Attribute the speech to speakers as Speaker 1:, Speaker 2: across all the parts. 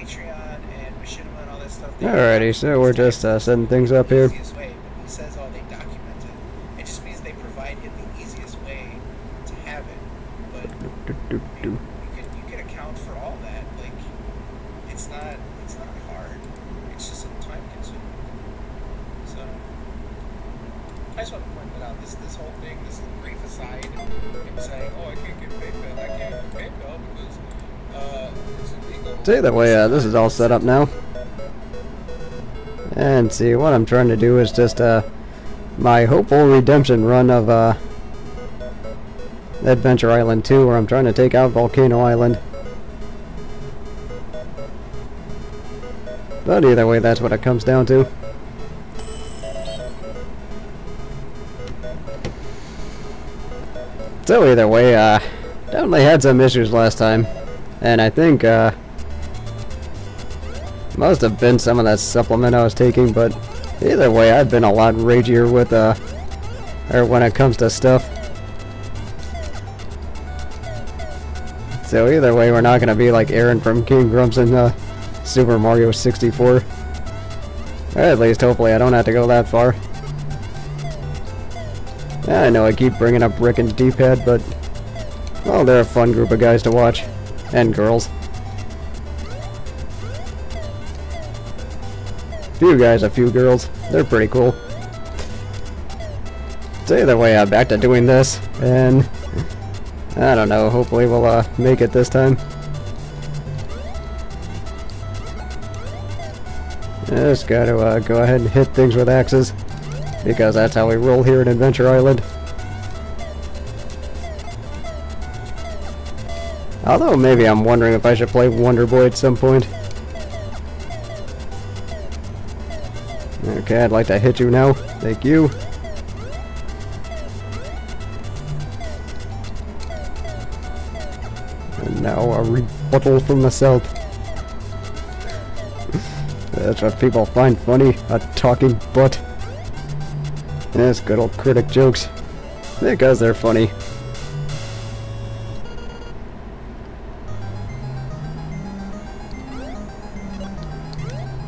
Speaker 1: Patreon and Machinima and all that stuff.
Speaker 2: Alrighty, so we're just setting things up here.
Speaker 1: Easiest way, but he says, oh, they document it. It just means they provide him the easiest way to have it. But you can account for all that. Like, it's not hard. It's just time consuming. So I just want to point that out. This whole thing, this brief aside, him saying, oh, I can't get PayPal. I can't get PayPal because it's illegal.
Speaker 2: So either way, this is all set up now. And see, what I'm trying to do is just my hopeful redemption run of Adventure Island 2, where I'm trying to take out Volcano Island. But either way, that's what it comes down to. So either way, definitely had some issues last time. And I think must have been some of that supplement I was taking, but either way, I've been a lot ragier with or when it comes to stuff. So either way, we're not gonna be like Aaron from King Grumps in Super Mario 64. Or at least, hopefully, I don't have to go that far. Yeah, I know I keep bringing up Rick and D-Pad, but well, they're a fun group of guys to watch, and girls. Few guys, a few girls. They're pretty cool. So either way, I'm back to doing this, and I don't know, hopefully we'll make it this time. Just gotta go ahead and hit things with axes, because that's how we roll here in Adventure Island. Although maybe I'm wondering if I should play Wonder Boy at some point. Okay, I'd like to hit you now. Thank you. And now a rebuttal from the south. That's what people find funny, a talking butt. Yes, good old critic jokes. Because they're funny.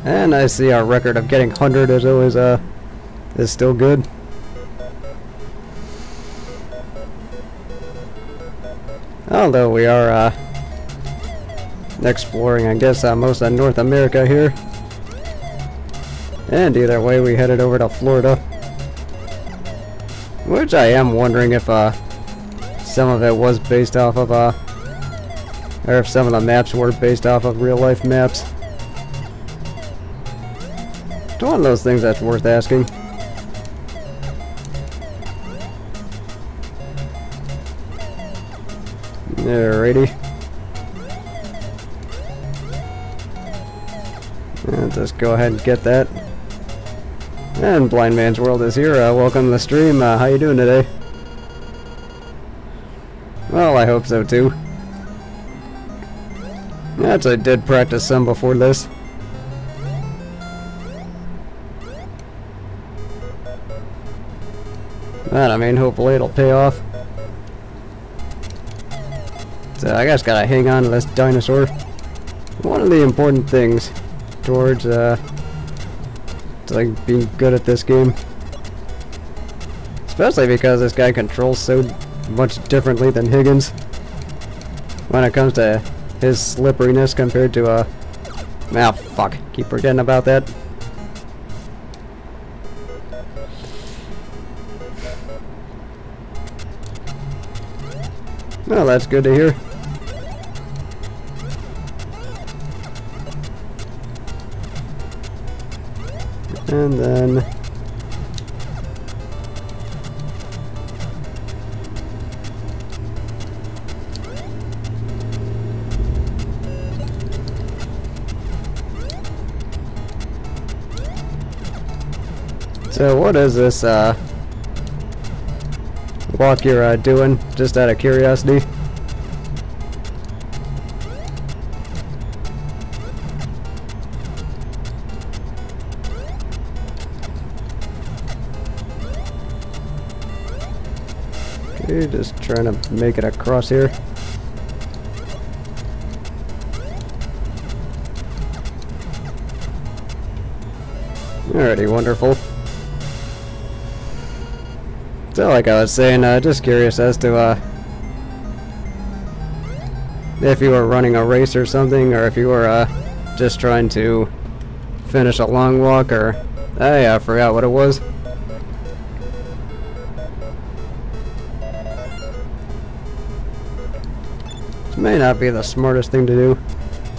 Speaker 2: And I see our record of getting 100 is always is still good. Although we are exploring, I guess, most of North America here. And either way, we headed over to Florida. Which I am wondering if some of it was based off of or if some of the maps were based off of real life maps. It's one of those things that's worth asking. Alrighty. Let's just go ahead and get that. And Blind Man's World is here. Welcome to the stream. How you doing today? Well, I hope so too. Actually, I did practice some before this. But I mean, hopefully it'll pay off. So I just gotta hang on to this dinosaur. One of the important things towards like being good at this game, especially because this guy controls so much differently than Higgins when it comes to his slipperiness compared to ah, fuck, keep forgetting about that. Well, that's good to hear. And then so what is this walk you're doing, just out of curiosity? Okay, just trying to make it across here. Alrighty, wonderful. So, like I was saying, just curious as to, if you were running a race or something, or if you were, just trying to finish a long walk, or... Oh yeah, I forgot what it was. This may not be the smartest thing to do.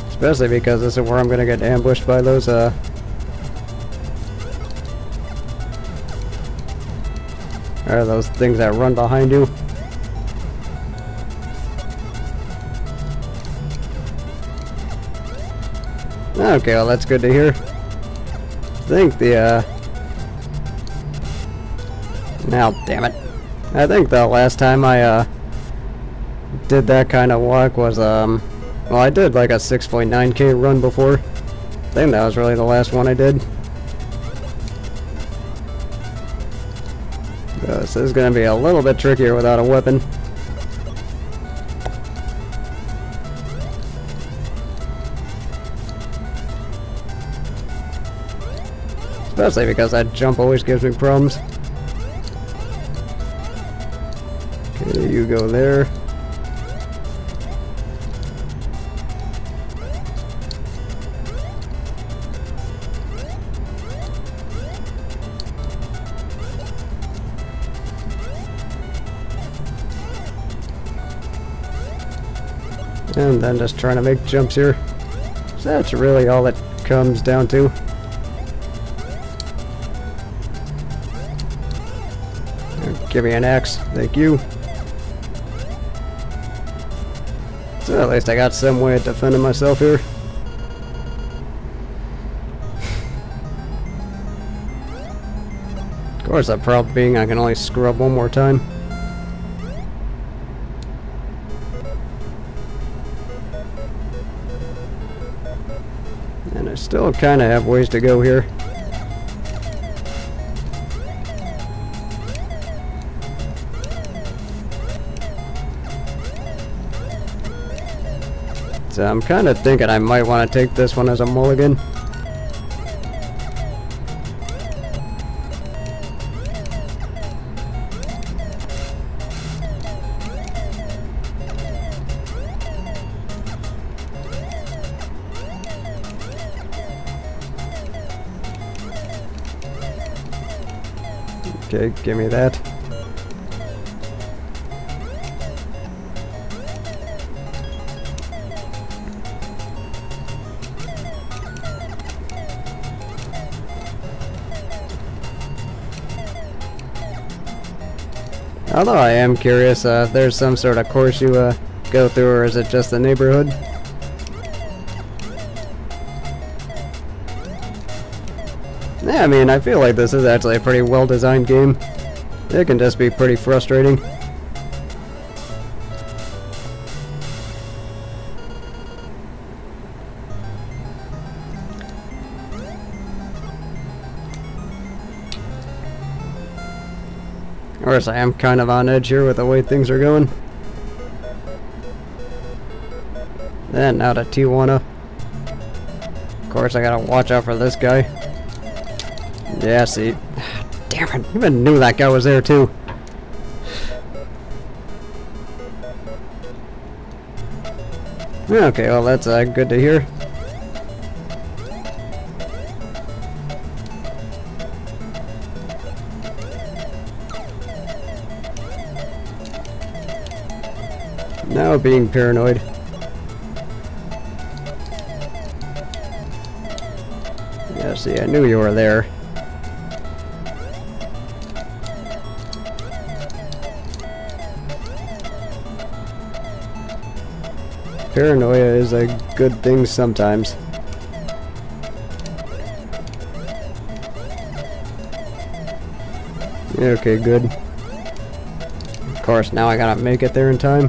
Speaker 2: Especially because this is where I'm gonna get ambushed by those, or those things that run behind you. Okay, well that's good to hear. I think the, now, damn it. I think the last time I, did that kind of walk was, well, I did like a 6.9K run before. I think that was really the last one I did. This is going to be a little bit trickier without a weapon. Especially because that jump always gives me problems. Okay, you go there. And then just trying to make jumps here. So that's really all it comes down to. Give me an axe, thank you. So at least I got some way of defending myself here. Of course, the problem being I can only screw up one more time. And I still kind of have ways to go here. So I'm kind of thinking I might want to take this one as a mulligan. Okay, give me that. Although I am curious, if there's some sort of course you go through, or is it just the neighborhood? Yeah, I mean, I feel like this is actually a pretty well-designed game. It can just be pretty frustrating. Of course, I am kind of on edge here with the way things are going. And now to Tijuana. Of course, I gotta watch out for this guy. Yeah, see. Damn it, I even knew that guy was there too. Okay, well that's good to hear. Now being paranoid. Yeah, see, I knew you were there. Paranoia is a good thing sometimes. Okay, good. Of course, now I gotta make it there in time.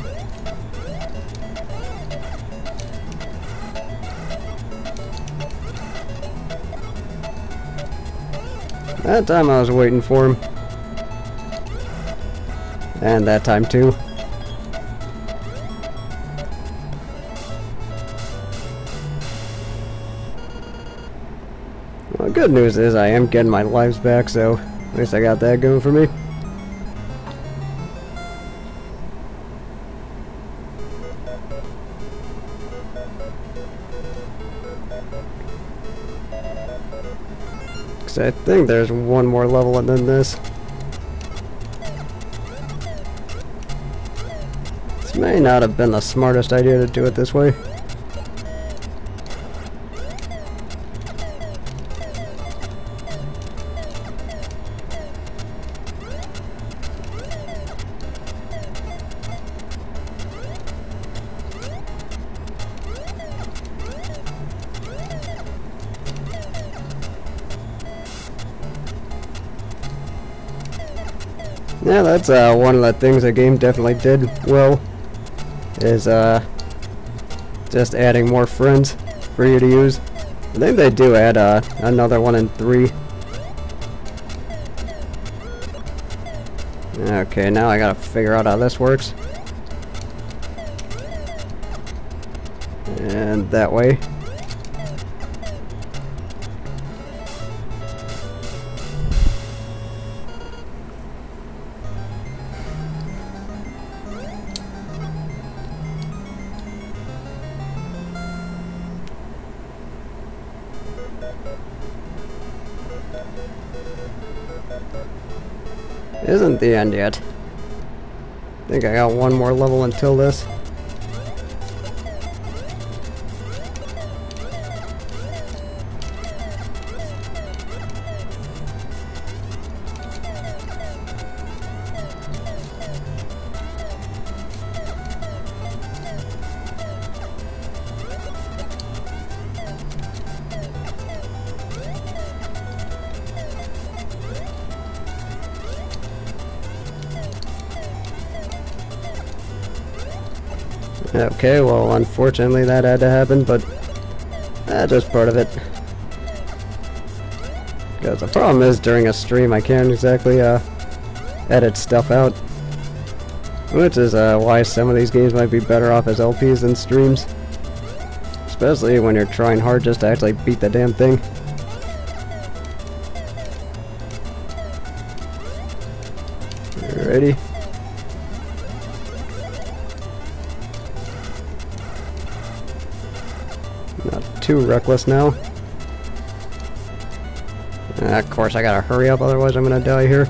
Speaker 2: That time I was waiting for him. And that time too. Well, good news is I am getting my lives back, so at least I got that going for me. Because I think there's one more level than this. This may not have been the smartest idea to do it this way. Yeah, that's one of the things the game definitely did well, is just adding more friends for you to use. I think they do add another one in 3. Okay, now I gotta figure out how this works. And that way. Isn't the end yet. I think I got one more level until this. Okay, well, unfortunately that had to happen, but that's just part of it. Because the problem is, during a stream I can't exactly edit stuff out. Which is why some of these games might be better off as LPs than streams. Especially when you're trying hard just to actually beat the damn thing. Ready? Not too reckless now. Of course I gotta hurry up, otherwise I'm gonna die here.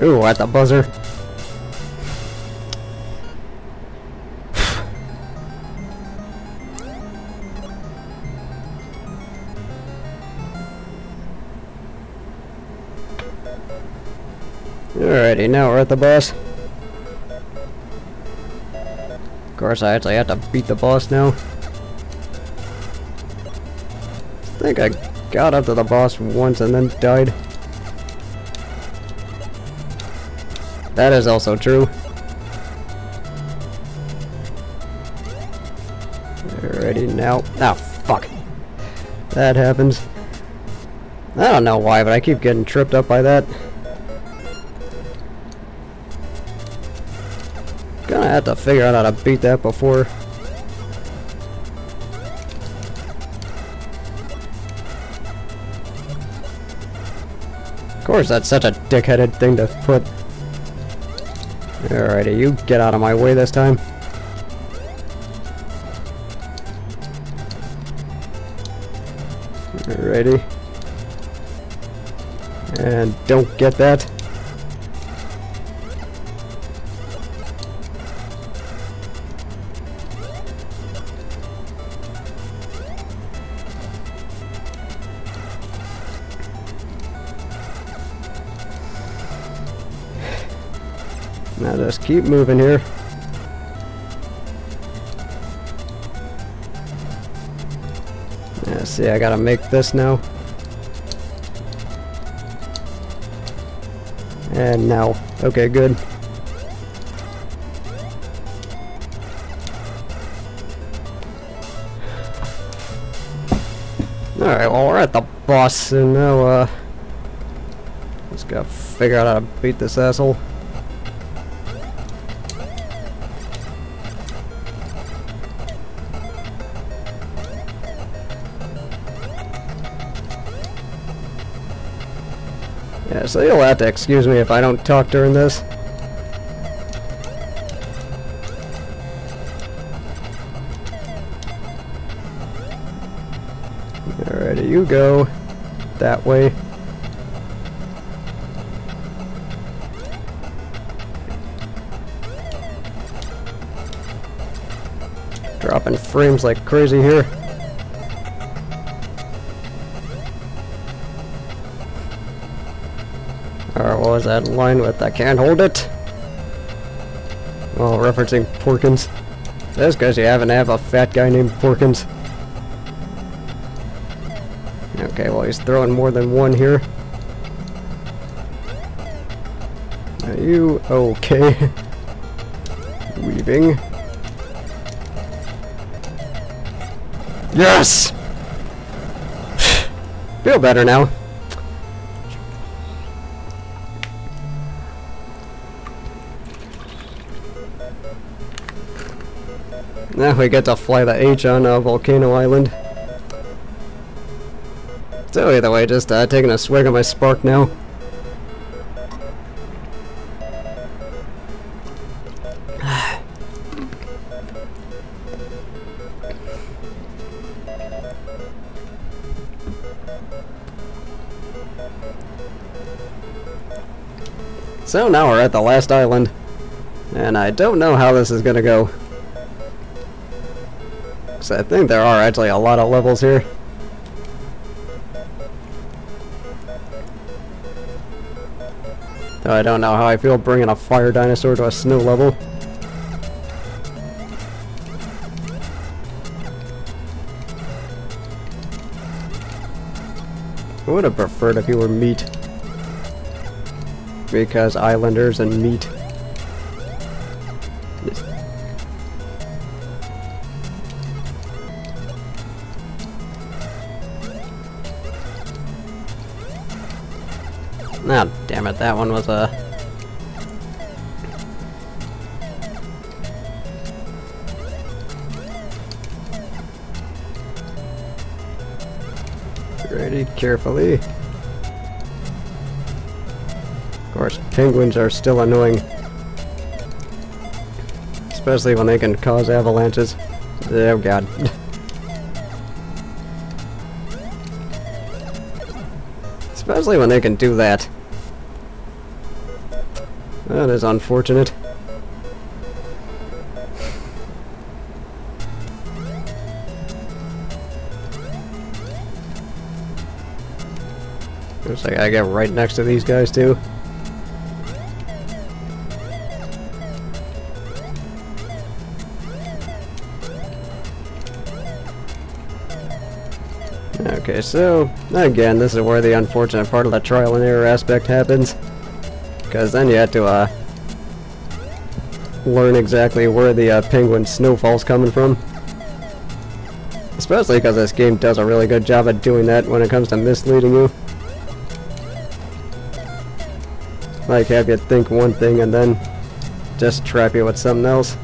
Speaker 2: Ooh, at the buzzer. Alrighty, now we're at the boss. Of course, I actually have to beat the boss now. I think I got up to the boss once and then died. That is also true. Alrighty, now. Ah, fuck. That happens. I don't know why, but I keep getting tripped up by that. Gonna have to figure out how to beat that before. Of course, that's such a dick-headed thing to put. Alrighty, you get out of my way this time. Alrighty. And don't get that. Now just keep moving here. Yeah, see, I gotta make this now. And now. Okay, good. Alright, well, we're at the boss, and now, just gotta figure out how to beat this asshole. Yeah, so you'll have to excuse me if I don't talk during this. Alrighty, you go that way. Dropping frames like crazy here. Alright, what was that line with? I can't hold it. Oh, referencing Porkins. That's because you happen to have a fat guy named Porkins. Okay, well he's throwing more than one here. Are you okay? Weaving. Yes! Feel better now. Now we get to fly the H on Volcano Island. So either way, just taking a swig of my spark now. So now we're at the last island, and I don't know how this is gonna go. So I think there are actually a lot of levels here. Though I don't know how I feel bringing a fire dinosaur to a snow level. I would have preferred if you were meat. Because islanders and meat. Ah, damn it, that one was a... Ready, carefully. Of course, penguins are still annoying. Especially when they can cause avalanches. Oh god. Especially when they can do that. That is unfortunate. Looks like I get right next to these guys too. Okay, so again, this is where the unfortunate part of the trial and error aspect happens. Because then you have to learn exactly where the penguin snowfall's coming from. Especially because this game does a really good job at doing that when it comes to misleading you. Like have you think one thing and then just trap you with something else.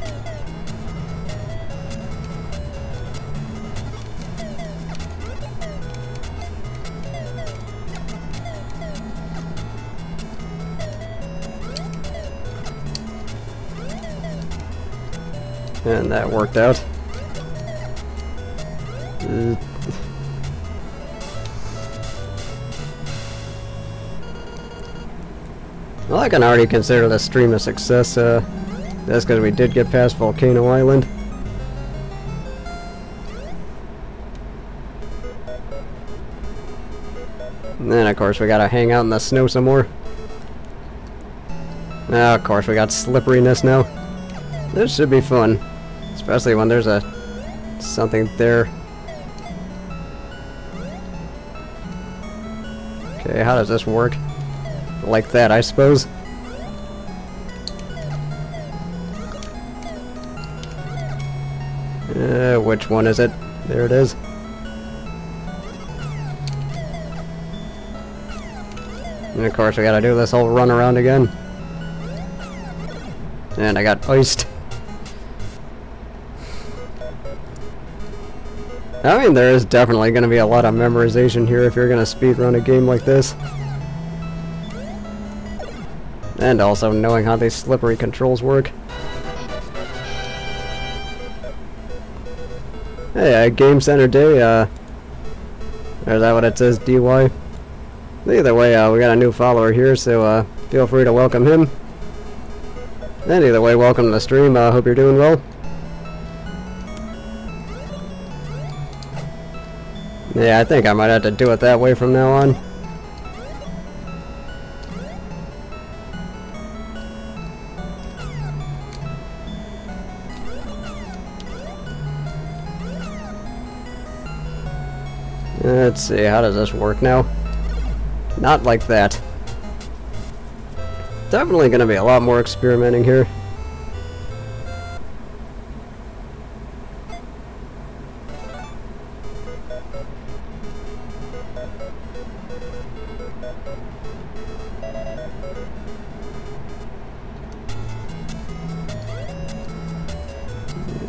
Speaker 2: And that worked out. Well, I can already consider the stream a success. That's because we did get past Volcano Island. And then, of course, we gotta hang out in the snow some more. Now, of course, we got slipperiness now. This should be fun. Especially when there's something there. Okay, how does this work? Like that, I suppose. Which one is it? There it is. And of course, we gotta do this whole run around again. And I got iced. I mean, there is definitely going to be a lot of memorization here if you're going to speedrun a game like this. And also knowing how these slippery controls work. Hey, Game Center Day, or is that what it says, DY? Either way, we got a new follower here, so feel free to welcome him. And either way, welcome to the stream. Hope you're doing well. Yeah, I think I might have to do it that way from now on. Let's see, how does this work now? Not like that. Definitely gonna be a lot more experimenting here.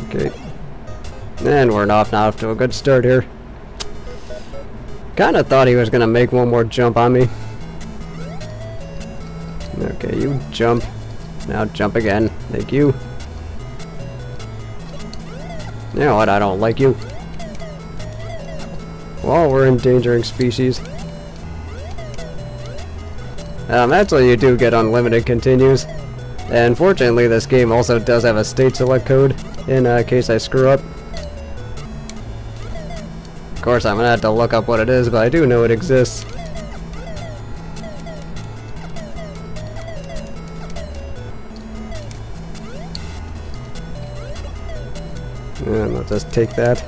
Speaker 2: Okay. And we're off to a good start here. Kinda thought he was gonna make one more jump on me. Okay, you jump. Now jump again. Thank you. You know what? I don't like you. Well, we're endangering species. Actually, you do get unlimited continues. And fortunately, this game also does have a state select code in case I screw up. Of course, I'm gonna have to look up what it is, but I do know it exists. And let's just take that.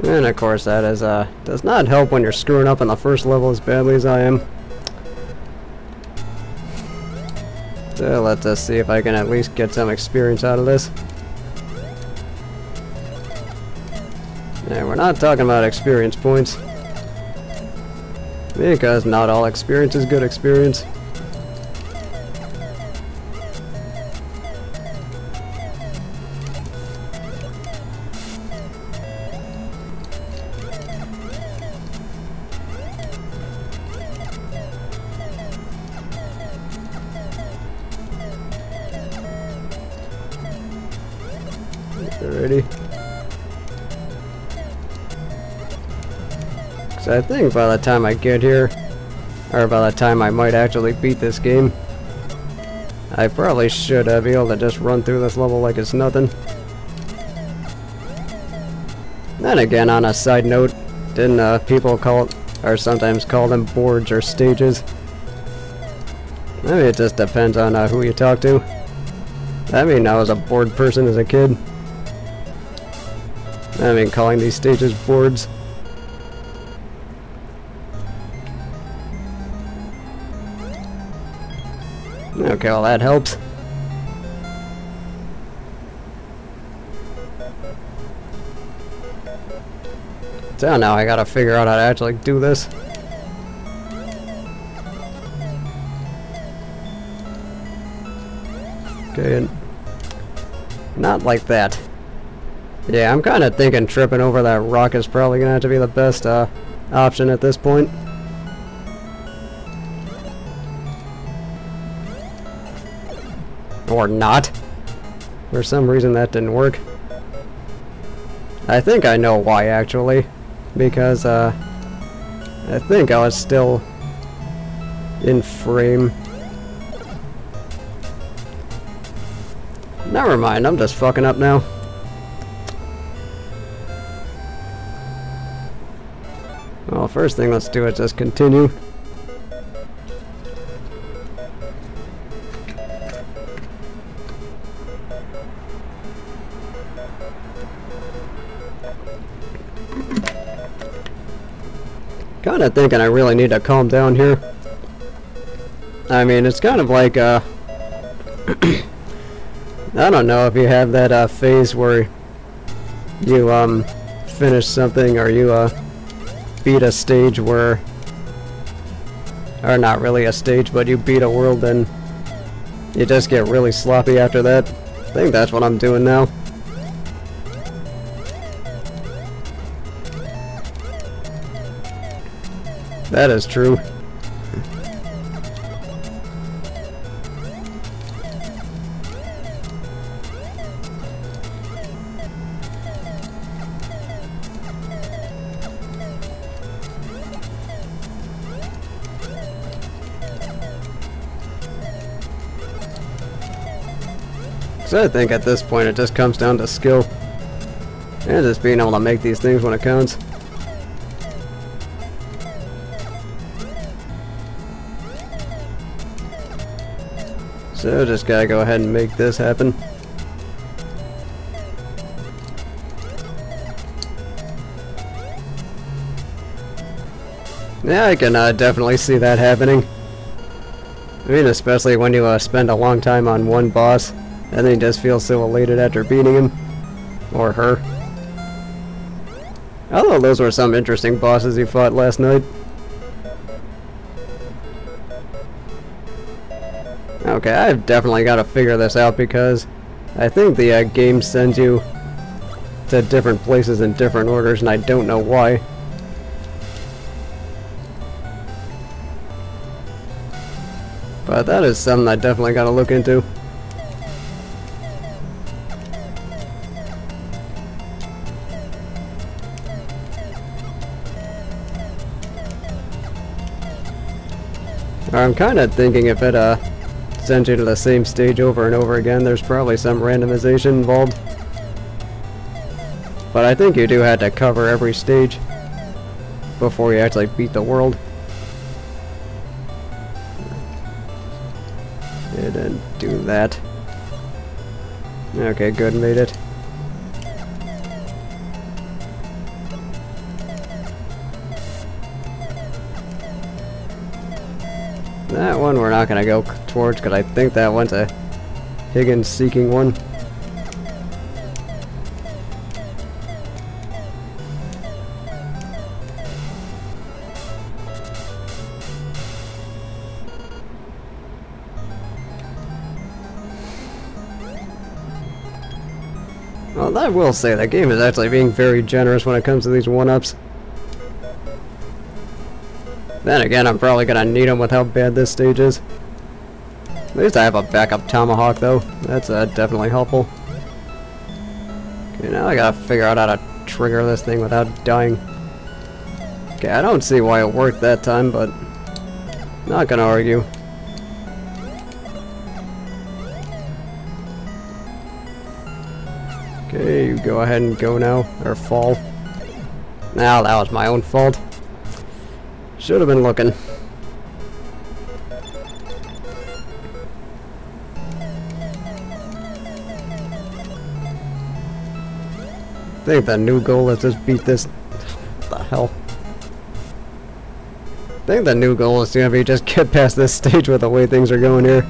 Speaker 2: And of course that is does not help when you're screwing up on the first level as badly as I am. So let's just see if I can at least get some experience out of this. And we're not talking about experience points, because not all experience is good experience. Ready? Because I think by the time I get here, or by the time I might actually beat this game, I probably should be able to just run through this level like it's nothing. Then again, on a side note, didn't people call it, or sometimes call them boards or stages? Maybe it just depends on who you talk to. I mean, I was a bored person as a kid. I mean, calling these stages boards. Okay, well that helps. So now I gotta figure out how to actually do this. Okay, and not like that. Yeah, I'm kind of thinking tripping over that rock is probably going to have to be the best option at this point. Or not. For some reason that didn't work. I think I know why, actually. Because, I think I was still in frame. Never mind, I'm just fucking up now. Well, first thing let's do is just continue. Kinda thinking I really need to calm down here. I mean, it's kind of like, I don't know if you have that, phase where you, finish something or you, beat a stage where or not really a stage, but you beat a world, then you just get really sloppy after that. I think that's what I'm doing now. That is true. So I think at this point it just comes down to skill and just being able to make these things when it counts. So just gotta go ahead and make this happen. Yeah, I can definitely see that happening. I mean, especially when you spend a long time on one boss and then you just feel so elated after beating him. Or her. Although those were some interesting bosses you fought last night. Okay, I've definitely got to figure this out because I think the game sends you to different places in different orders and I don't know why. But that is something I definitely got to look into. I'm kind of thinking if it sends you to the same stage over and over again, there's probably some randomization involved. But I think you do have to cover every stage before you actually beat the world. It didn't do that. Okay, good, made it. That one we're not gonna go towards because I think that one's a Higgins seeking one. Well, I will say that game is actually being very generous when it comes to these one-ups. Then again, I'm probably gonna need them with how bad this stage is. At least I have a backup tomahawk though. That's definitely helpful. Okay, now I gotta figure out how to trigger this thing without dying. Okay, I don't see why it worked that time, but not gonna argue. Okay, you go ahead and go now, or fall. Now that was my own fault. Should have been looking. I think the new goal is just beat this. What the hell? I think the new goal is gonna be just get past this stage with the way things are going here.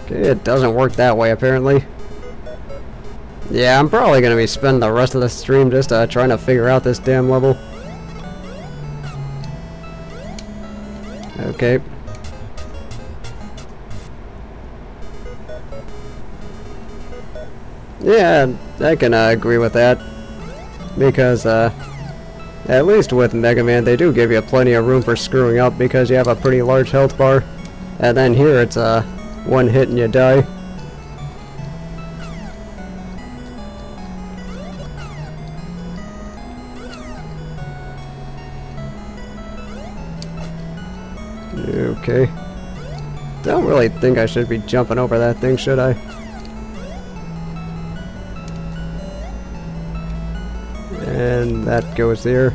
Speaker 2: Okay, it doesn't work that way apparently. Yeah, I'm probably gonna be spending the rest of the stream just trying to figure out this damn level. Okay. Yeah, I can agree with that. Because, at least with Mega Man, they do give you plenty of room for screwing up because you have a pretty large health bar. And then here it's, one hit and you die. Okay. Don't really think I should be jumping over that thing, should I? And that goes there.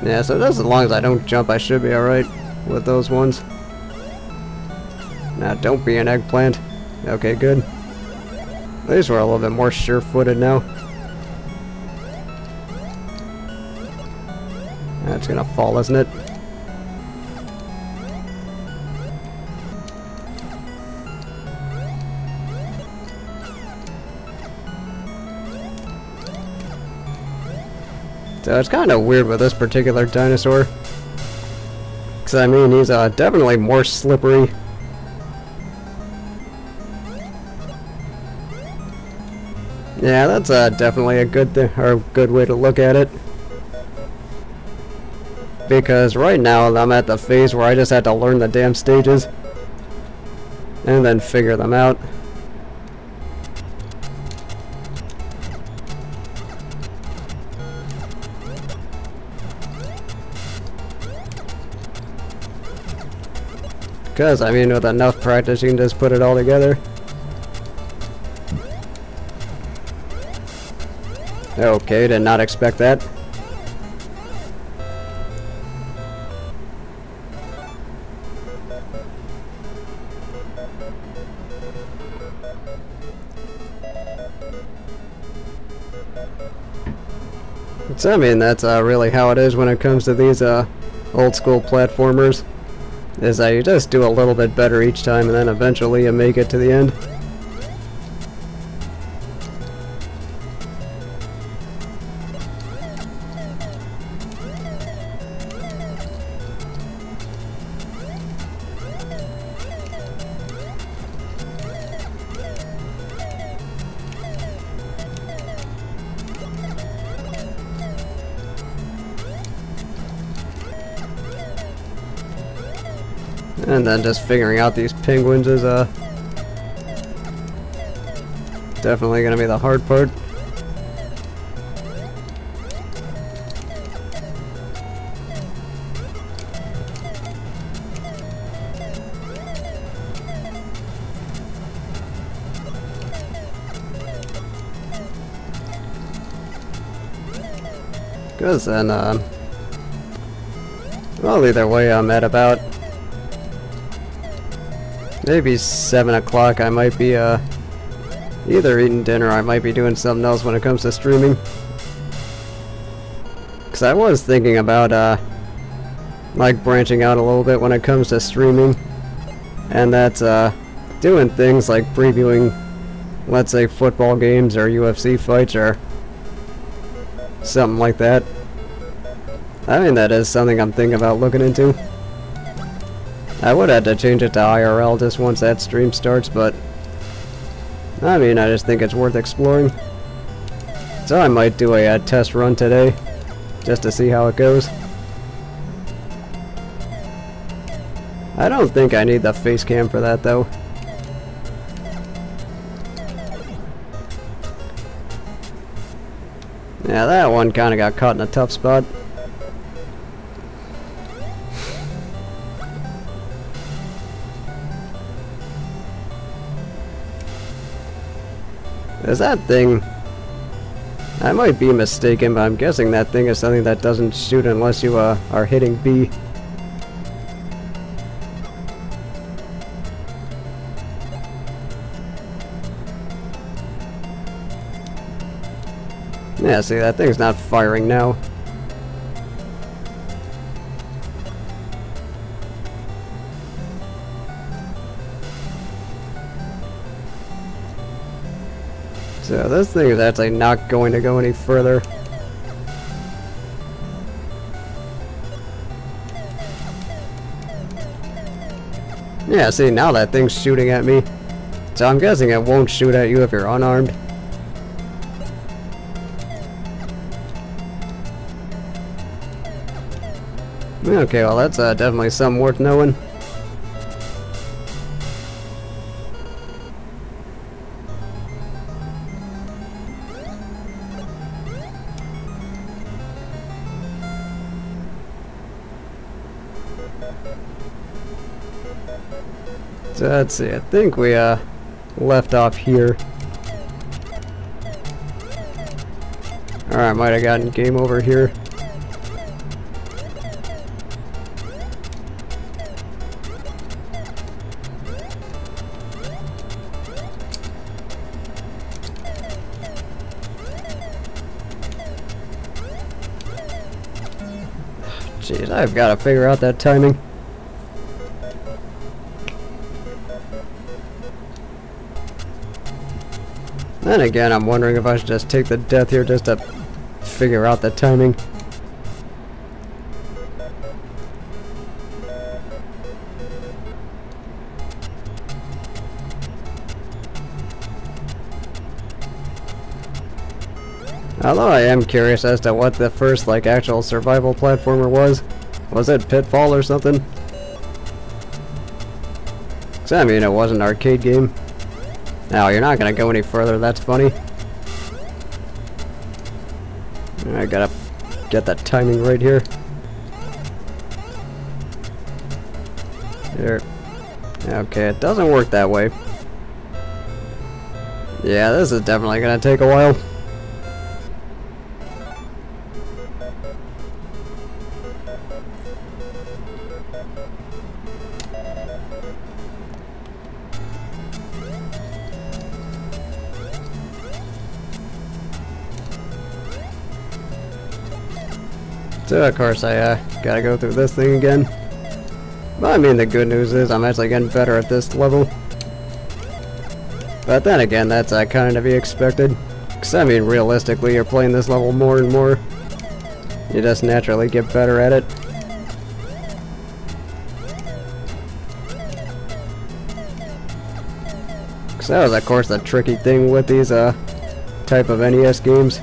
Speaker 2: Yeah, so just as long as I don't jump, I should be alright with those ones. Now, don't be an eggplant. Okay, good. At least we're a little bit more sure-footed now. That's gonna fall, isn't it? So it's kind of weird with this particular dinosaur. Because, I mean, he's definitely more slippery. Yeah, that's definitely a good thing, or a good way to look at it. Because right now I'm at the phase where I just had to learn the damn stages and then figure them out. Because, I mean, with enough practice you can just put it all together. Okay, did not expect that. So, I mean, that's really how it is when it comes to these old school platformers. Is that you just do a little bit better each time and then eventually you make it to the end. And then just figuring out these penguins is definitely gonna be the hard part. Because then, well, either way, I'm at about maybe 7 o'clock. I might be either eating dinner or I might be doing something else when it comes to streaming. Because I was thinking about like branching out a little bit when it comes to streaming. And that's doing things like previewing, let's say, football games or UFC fights or something like that. I mean, that is something I'm thinking about looking into. I would have to change it to IRL just once that stream starts, but I mean, I just think it's worth exploring. So I might do a test run today, just to see how it goes. I don't think I need the face cam for that, though. Yeah, that one kind of got caught in a tough spot. Is that thing... I might be mistaken, but I'm guessing that thing is something that doesn't shoot unless you are hitting B. Yeah, see, that thing's not firing now. So this thing is actually not going to go any further. Yeah, see, now that thing's shooting at me. So I'm guessing it won't shoot at you if you're unarmed. Okay, well that's definitely something worth knowing. So let's see, I think we left off here. Or I might have gotten game over here. Jeez, I've got to figure out that timing. Then again, I'm wondering if I should just take the death here just to figure out the timing. Although I am curious as to what the first, like, actual survival platformer was. Was it Pitfall or something? 'Cause I mean, it was an arcade game. Now, you're not gonna go any further, that's funny. I gotta get that timing right here. There. Okay, it doesn't work that way. Yeah, this is definitely gonna take a while. So of course I gotta go through this thing again. But I mean, the good news is I'm actually getting better at this level. But then again, that's kind of to be expected. Because I mean, realistically, you're playing this level more and more. You just naturally get better at it. Because that was of course the tricky thing with these type of NES games.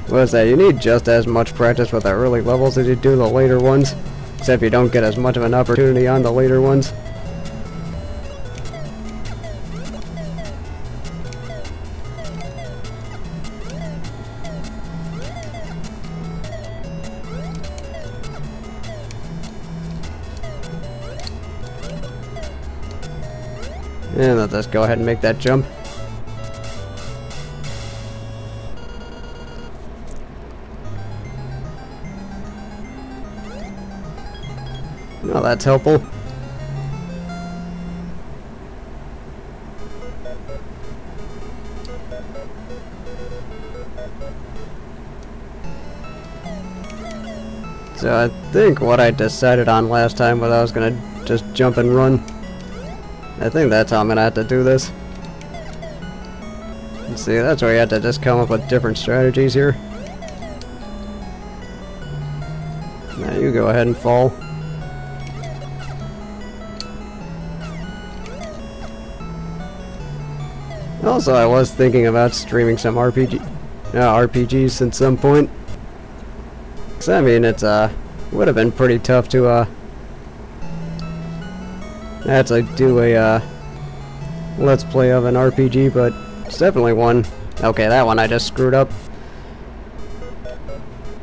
Speaker 2: Was that you need just as much practice with the early levels as you do the later ones, except you don't get as much of an opportunity on the later ones. And let's just go ahead and make that jump. Well, that's helpful. So I think what I decided on last time was I was gonna just jump and run. I think that's how I'm gonna have to do this. Let's see, that's where you have to just come up with different strategies here. Now you go ahead and fall. Also, I was thinking about streaming some RPGs at some point. 'Cause I mean, it's would have been pretty tough to actually do a let's play of an RPG, but it's definitely one. Okay, that one I just screwed up.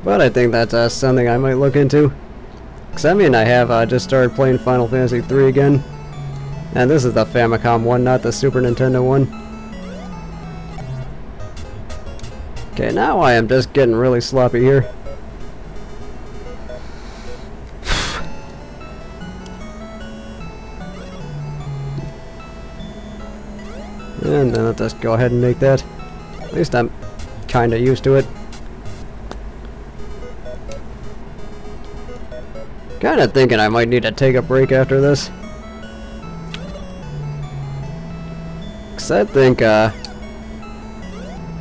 Speaker 2: But I think that's something I might look into. 'Cause I mean, I have just started playing Final Fantasy 3 again. And this is the Famicom one, not the Super Nintendo one. Okay, now I am just getting really sloppy here. And then let's just go ahead and make that. At least I'm kinda used to it. Kinda thinking I might need to take a break after this. 'Cause I think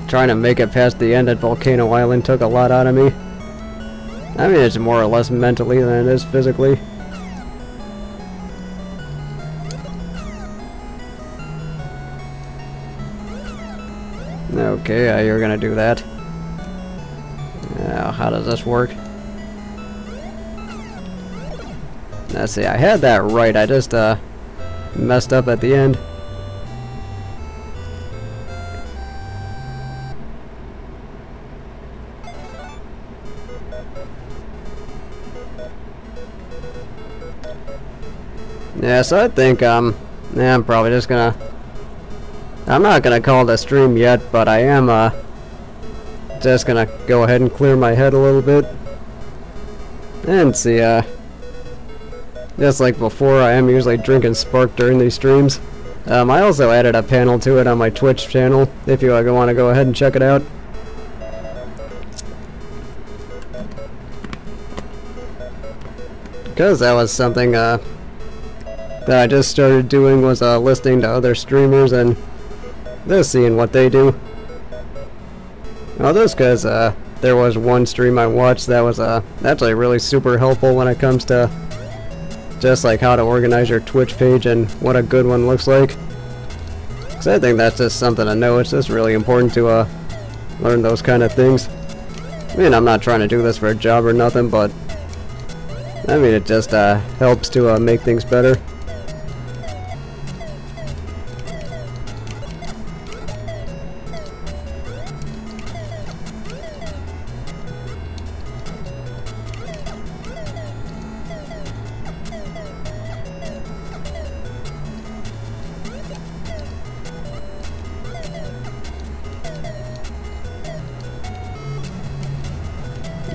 Speaker 2: trying to make it past the end at Volcano Island took a lot out of me. I mean, it's more or less mentally than it is physically. Okay, you're gonna do that. Now, how does this work? Let's see, I had that right, I just messed up at the end. Yeah, so I think, yeah, I'm probably just gonna... I'm not gonna call it a stream yet, but I am, just gonna go ahead and clear my head a little bit. And see, just like before, I am usually drinking Spark during these streams. I also added a panel to it on my Twitch channel, if you want to go ahead and check it out. Because that was something, that I just started doing, was listening to other streamers and just seeing what they do. Well, just because there was one stream I watched that was actually really super helpful when it comes to just like how to organize your Twitch page and what a good one looks like. Because I think that's just something to know. It's just really important to learn those kind of things. I mean, I'm not trying to do this for a job or nothing, but I mean, it just helps to make things better.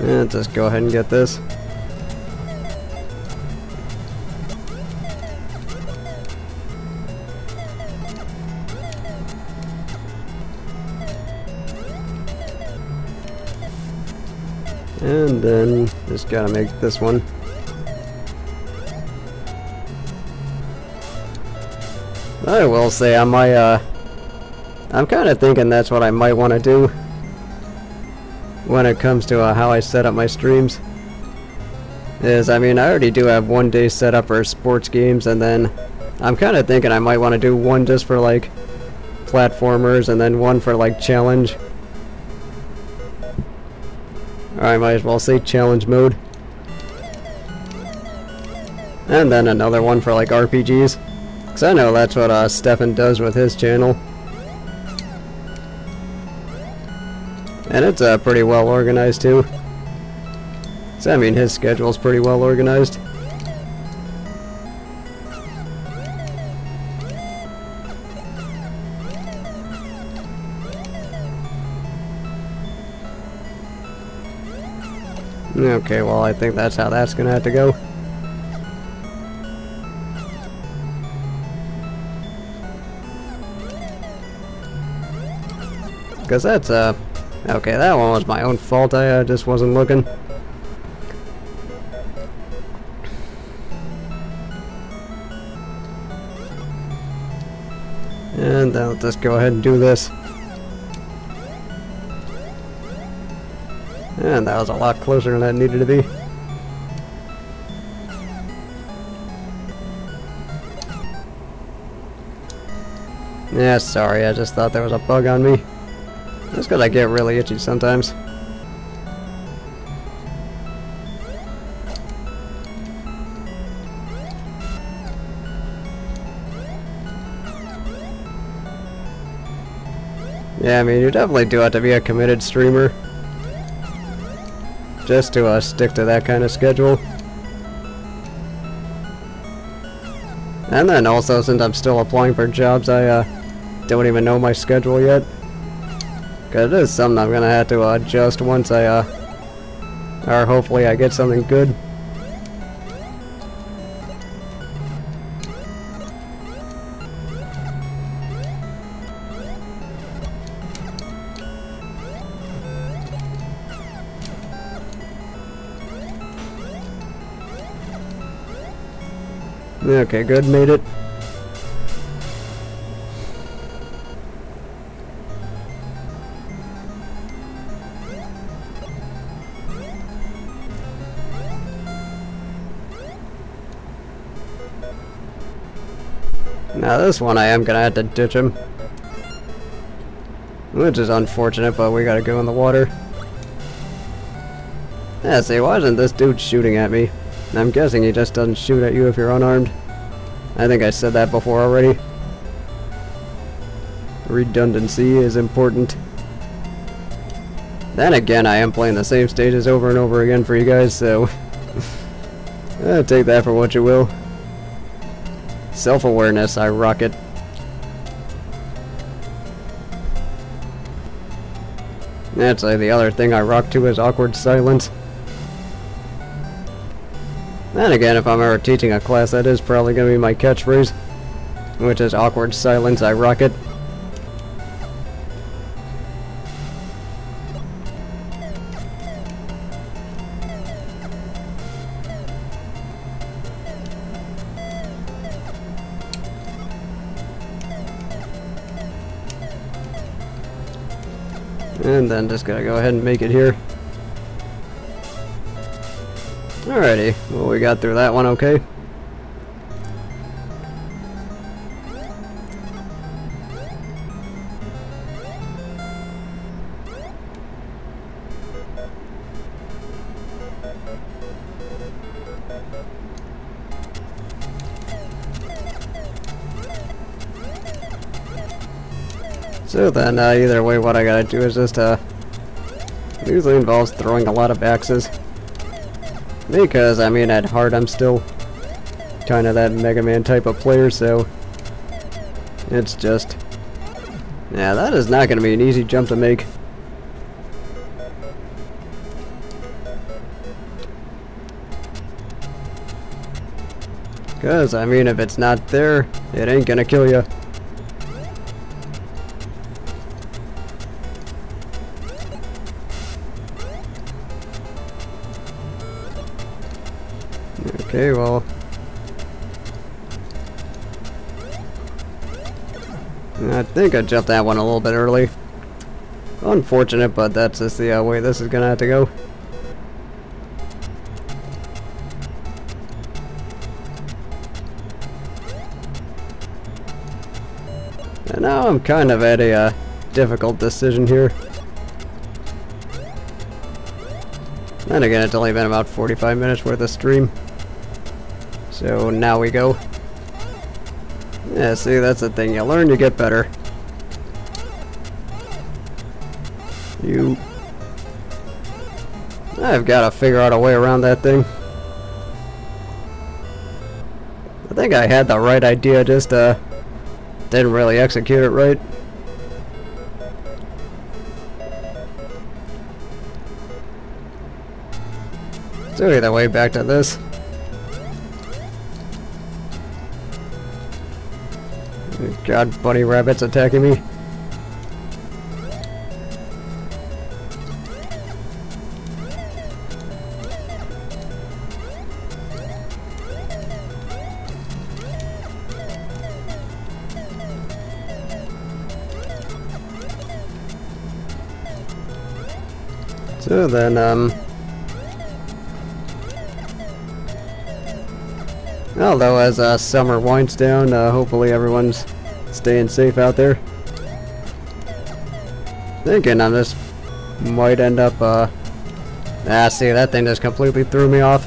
Speaker 2: And just go ahead and get this. And then just gotta make this one. I will say I'm kind of thinking that's what I might want to do when it comes to how I set up my streams. I mean, I already do have one day set up for sports games, and then I'm kind of thinking I might want to do one just for like platformers and then one for like challenge. Or I might as well say challenge mode. And then another one for like RPGs. Because I know that's what Stefan does with his channel. And it's pretty well organized too. So I mean, his schedule's pretty well organized. Okay, well, I think that's how that's gonna have to go. Because that's, okay, that one was my own fault. I just wasn't looking. And then let's just go ahead and do this. And that was a lot closer than that needed to be. Yeah, sorry, I just thought there was a bug on me. Just because I get really itchy sometimes. Yeah, I mean, you definitely do have to be a committed streamer just to stick to that kind of schedule. And then also, since I'm still applying for jobs, I don't even know my schedule yet. Because it is something I'm going to have to adjust once I, or hopefully I get something good. Okay, good, made it. Now this one I am gonna have to ditch him. Which is unfortunate, but we gotta go in the water. Yeah, see, why isn't this dude shooting at me? I'm guessing he just doesn't shoot at you if you're unarmed. I think I said that before already. Redundancy is important. Then again, I am playing the same stages over and over again for you guys, so take that for what you will. Self-awareness, I rock it. Actually, the other thing I rock too is awkward silence. And again, if I'm ever teaching a class, that is probably going to be my catchphrase, which is awkward silence, I rock it. And then just gotta go ahead and make it here. Alrighty, well we got through that one okay. So then, either way, what I gotta do is just, usually involves throwing a lot of axes. Because, I mean, at heart, I'm still kind of that Mega Man type of player, so it's just, yeah, that is not gonna be an easy jump to make. Because, I mean, if it's not there, it ain't gonna kill you. Okay, well, I think I jumped that one a little bit early. Unfortunate, but that's just the way this is gonna have to go. And now I'm kind of at a difficult decision here. Then again, it's only been about 45 minutes worth of stream. So now we go. Yeah, see, that's the thing. You learn, you get better. I've got to figure out a way around that thing. I think I had the right idea, just didn't really execute it right. So either way, back to this. God, bunny rabbits attacking me. So then, although as summer winds down, hopefully everyone's staying safe out there. Thinking I just might end up, see, that thing just completely threw me off.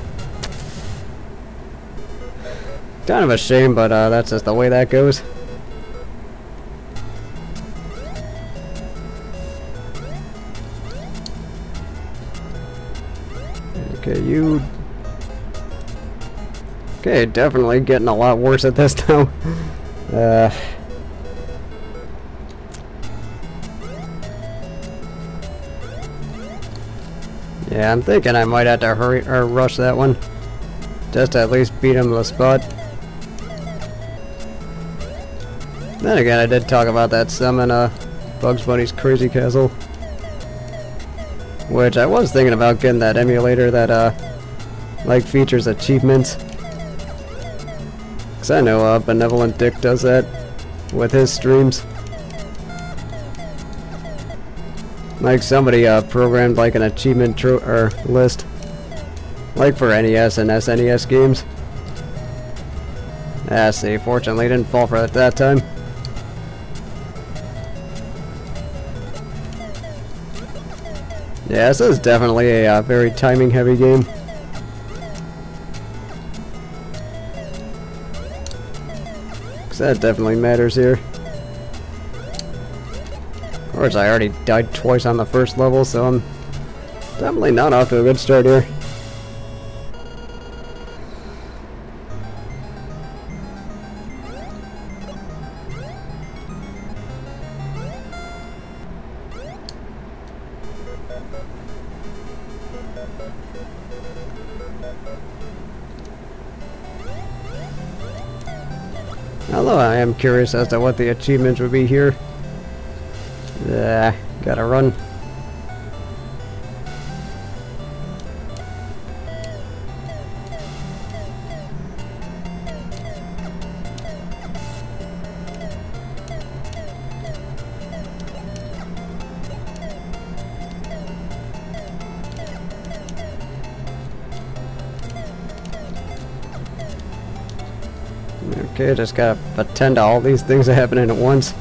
Speaker 2: Kind of a shame, but that's just the way that goes. Okay, you... Okay, definitely getting a lot worse at this now. Yeah, I'm thinking I might have to hurry or rush that one. Just to at least beat him to the spot. Then again, I did talk about that some in Bugs Bunny's Crazy Castle. Which I was thinking about getting that emulator that like features achievements. Cause I know Benevolent Dick does that with his streams. Like somebody programmed like an achievement list, like for NES and SNES games. See, fortunately didn't fall for it that time. Yeah, this is definitely a very timing heavy game. Cause that definitely matters here. Of course, I already died twice on the first level, so I'm definitely not off to a good start here. Although I am curious as to what the achievements would be here. Gotta run. Okay, just gotta attend to all these things happening at once.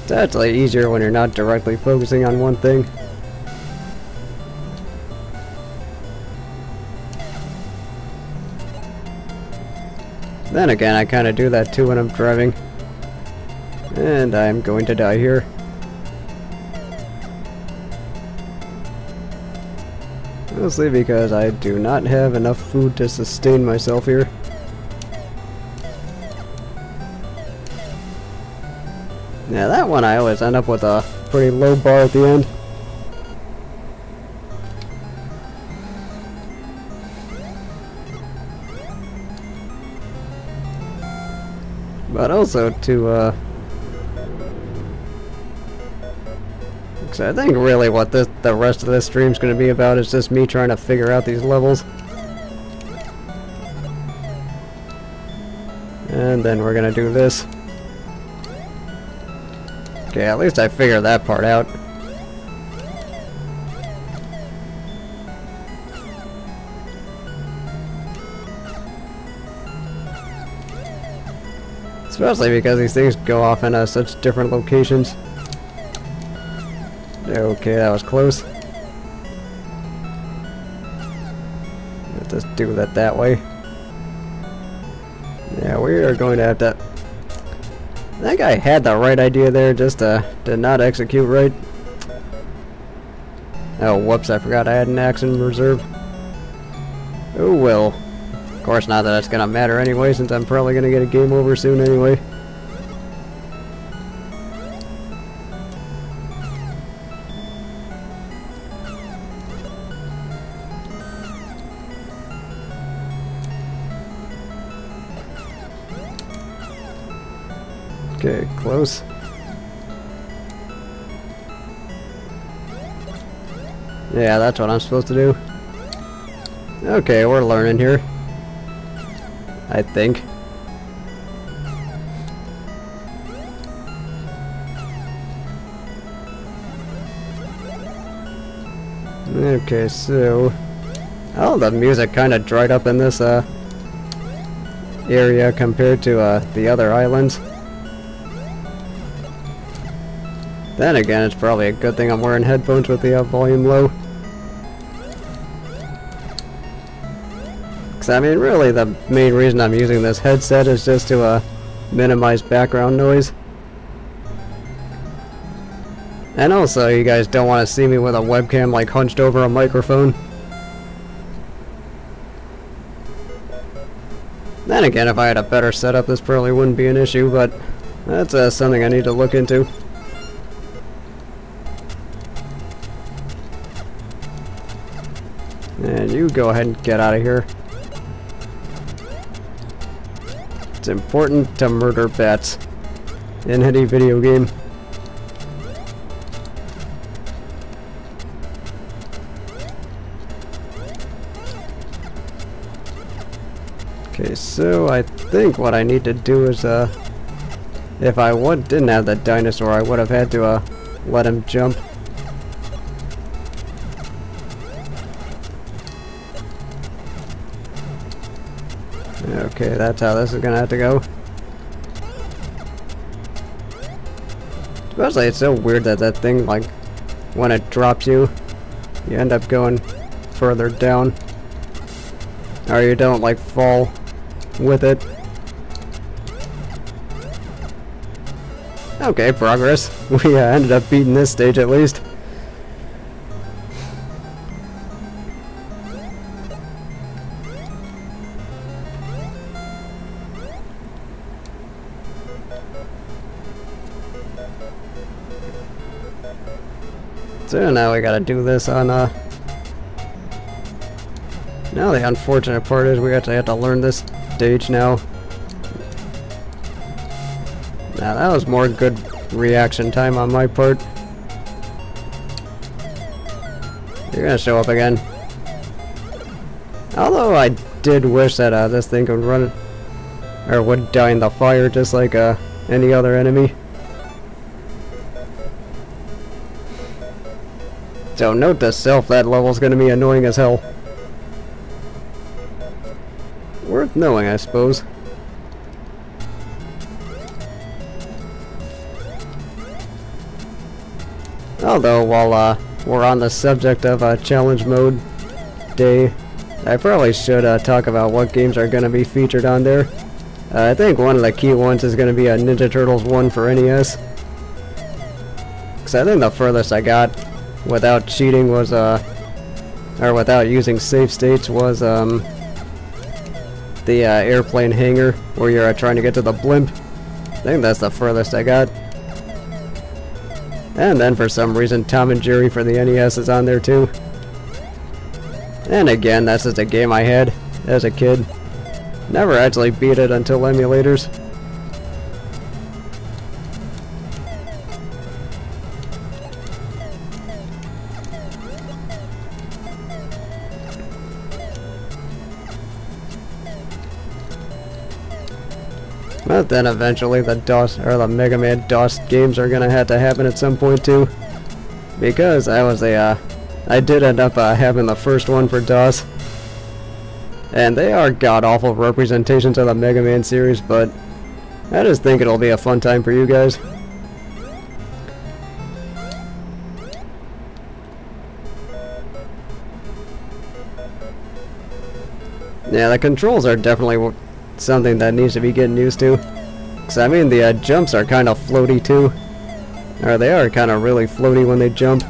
Speaker 2: It's actually easier when you're not directly focusing on one thing. Then again, I kind of do that too when I'm driving. And I'm going to die here. Mostly because I do not have enough food to sustain myself here. Yeah, that one I always end up with a pretty low bar at the end. But also to, because I think really what the rest of this stream's going to be about is just me trying to figure out these levels. And then we're going to do this. Okay, at least I figured that part out. Especially because these things go off in such different locations. Okay, that was close. Let's just do that way. Yeah, we are going to have to... I think I had the right idea there, just did not execute right. Oh, whoops, I forgot I had an axe in reserve. Oh well. Of course, not that that's gonna matter anyway, since I'm probably gonna get a game over soon anyway. Okay, close. Yeah, that's what I'm supposed to do. Okay, we're learning here. I think. Okay, so... oh, the music kind of dried up in this area compared to the other islands. Then again, it's probably a good thing I'm wearing headphones with the volume low. Because, I mean, really the main reason I'm using this headset is just to minimize background noise. And also, you guys don't want to see me with a webcam like hunched over a microphone. Then again, if I had a better setup, this probably wouldn't be an issue, but that's something I need to look into. And you go ahead and get out of here. It's important to murder bats in any video game. Okay, so I think what I need to do is, if I didn't have that dinosaur, I would have had to let him jump. Okay, that's how this is gonna have to go. Especially, it's so weird that that thing, like, when it drops you, you end up going further down. Or you don't, like, fall with it. Okay, progress. We ended up beating this stage at least. So now we gotta do this on, now the unfortunate part is we actually have to learn this stage now. Now that was more good reaction time on my part. You're gonna show up again. Although I did wish that this thing could run, or would die in the fire just like any other enemy. So note to self, that level's gonna be annoying as hell. worth knowing, I suppose. Although, while we're on the subject of challenge mode day, I probably should talk about what games are going to be featured on there. I think one of the key ones is going to be a Ninja Turtles 1 for NES. Because I think the furthest I got without cheating was, or without using save states was, the airplane hangar where you're trying to get to the blimp. I think that's the furthest I got. And then for some reason Tom and Jerry for the NES is on there too. And again, that's just a game I had as a kid. Never actually beat it until emulators. But then eventually the DOS or the Mega Man DOS games are gonna have to happen at some point too, because I did end up having the first one for DOS, and they are god-awful representations of the Mega Man series, but I just think it'll be a fun time for you guys. Yeah, the controls are definitely something that needs to be getting used to. Cause I mean, the jumps are kind of floaty too. Or they are kind of really floaty when they jump.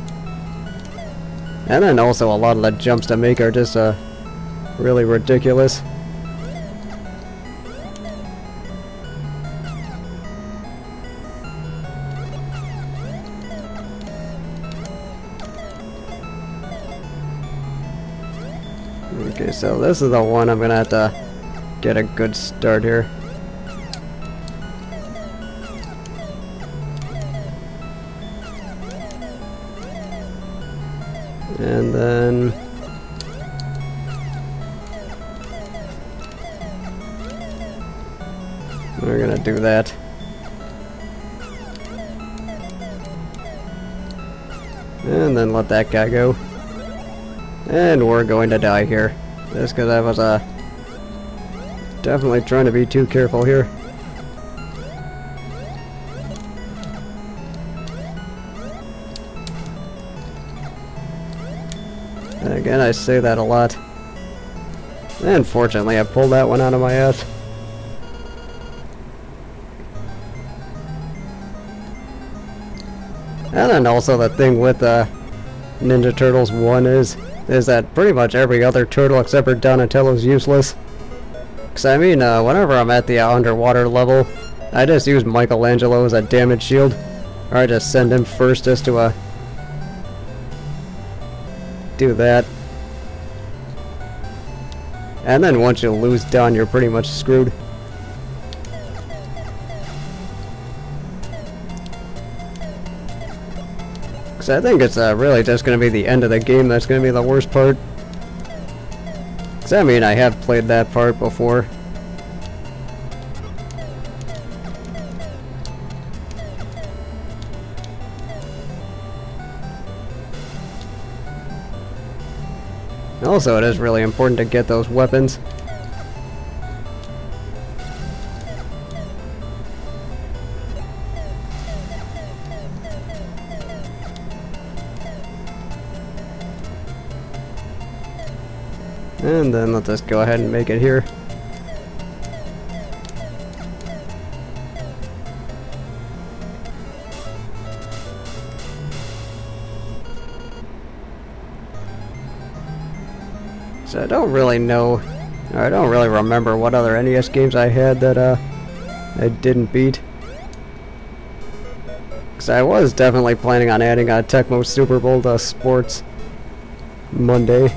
Speaker 2: And then also a lot of the jumps to make are just really ridiculous. Okay, so this is the one I'm gonna have to get a good start here. And then we're gonna do that. And then let that guy go. And we're going to die here. Just because I was definitely trying to be too careful here. And again, I say that a lot. And fortunately, I pulled that one out of my ass. And then also the thing with Ninja Turtles 1 is that pretty much every other turtle except for Donatello's useless. Because I mean, whenever I'm at the underwater level, I just use Michelangelo as a damage shield. Or I just send him first just to do that. And then once you lose Don, you're pretty much screwed. Because I think it's really just going to be the end of the game that's going to be the worst part. Because I mean, I have played that part before. Also, it is really important to get those weapons. And then let's just go ahead and make it here. So I don't really know, or I don't really remember what other NES games I had that I didn't beat. Because I was definitely planning on adding a Tecmo Super Bowl to Sports Monday.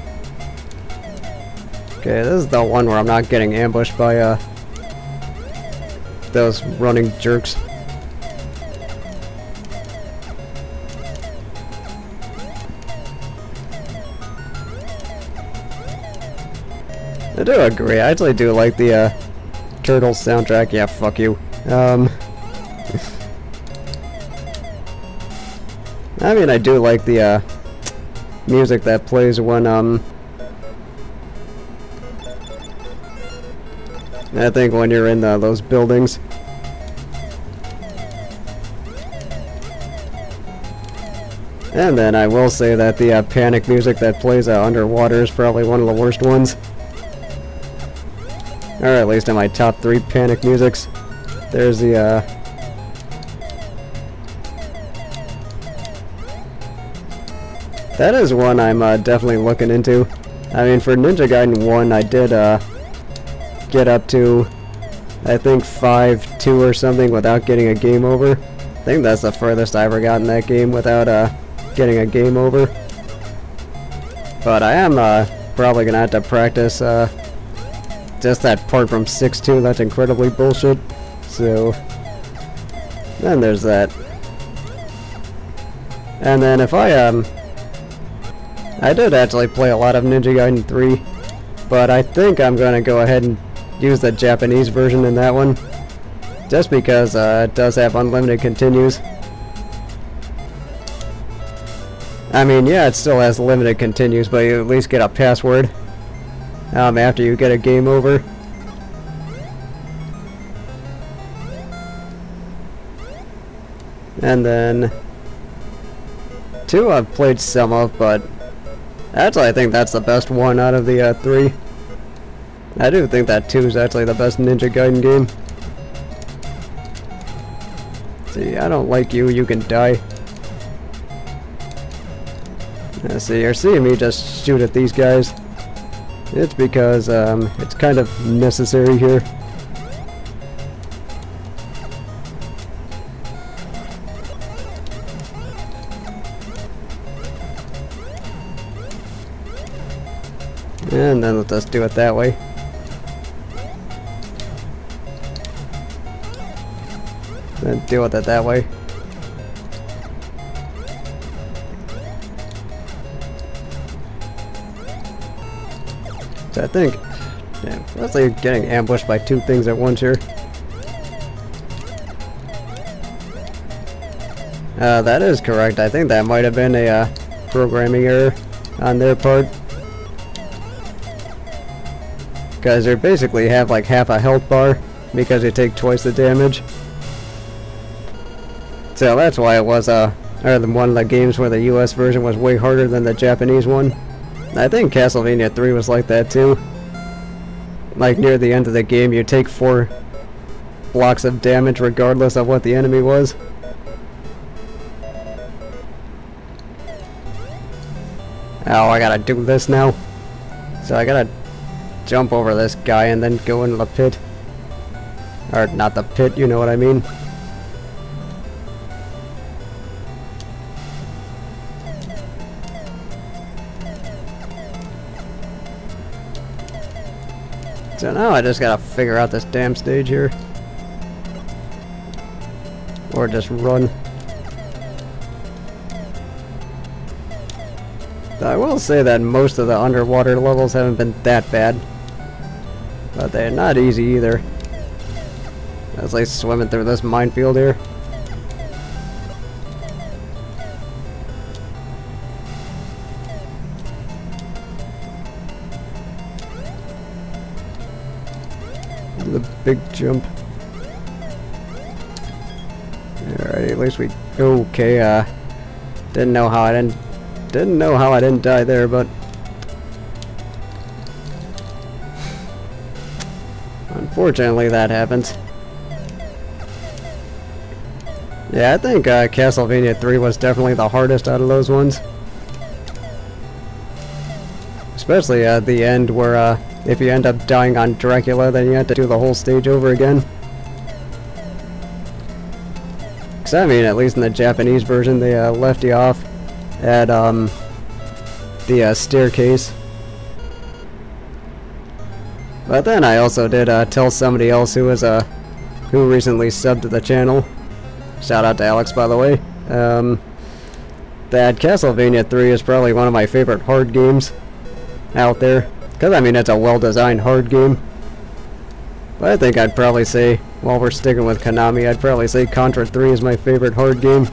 Speaker 2: Okay, this is the one where I'm not getting ambushed by those running jerks. I do agree. I actually do like the Turtles soundtrack. Yeah, fuck you. I mean, I do like the music that plays when I think when you're in those buildings. And then I will say that the panic music that plays underwater is probably one of the worst ones. Or at least in my top 3 panic musics. There's the that is one I'm definitely looking into. I mean, for Ninja Gaiden 1, I did get up to, I think, 5-2 or something without getting a game over. I think that's the furthest I ever got in that game without getting a game over. But I am probably gonna have to practice just that part from 6-2. That's incredibly bullshit. So then there's that. And then if I did actually play a lot of Ninja Gaiden 3, but I think I'm gonna go ahead and use the Japanese version in that one, just because it does have unlimited continues. I mean, yeah, it still has limited continues, but you at least get a password after you get a game over. And then 2 I've played some of, but actually I think that's the best one out of the 3. I do think that 2 is actually the best Ninja Gaiden game. See, I don't like you, you can die. See, you're seeing me just shoot at these guys. It's because it's kind of necessary here. And then let's just do it that way. Then deal with it that way. So I think, yeah, that's like getting ambushed by 2 things at once here. That is correct. I think that might have been a programming error on their part. Because they basically have like half a health bar because they take twice the damage. So that's why it was or one of the games where the US version was way harder than the Japanese one. I think Castlevania 3 was like that too. Like near the end of the game you take 4 blocks of damage regardless of what the enemy was. Oh, I gotta do this now. So I gotta jump over this guy and then go into the pit. Or not the pit, you know what I mean. So now I just gotta figure out this damn stage here. Or just run. I will say that most of the underwater levels haven't been that bad. But they're not easy either. It's like swimming through this minefield here. The big jump. Alright, at least we okay, didn't know how I didn't die there, but unfortunately that happens. Yeah, I think Castlevania 3 was definitely the hardest out of those ones. Especially at the end where if you end up dying on Dracula, then you have to do the whole stage over again. Because I mean, at least in the Japanese version, they left you off at the staircase. But then I also did tell somebody else who was who recently subbed to the channel. Shout out to Alex, by the way. That Castlevania 3 is probably one of my favorite hard games out there. Because, I mean, it's a well-designed hard game. But I think I'd probably say, while we're sticking with Konami, I'd probably say Contra 3 is my favorite hard game.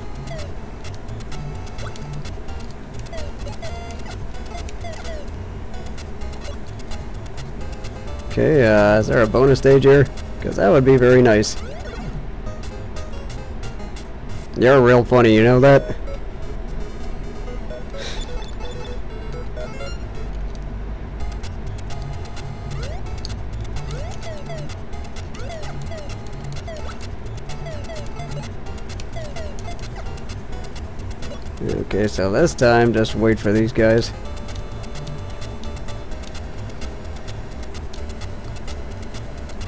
Speaker 2: Okay, is there a bonus stage here? Because that would be very nice. You're real funny, you know that? Okay, so this time, just wait for these guys.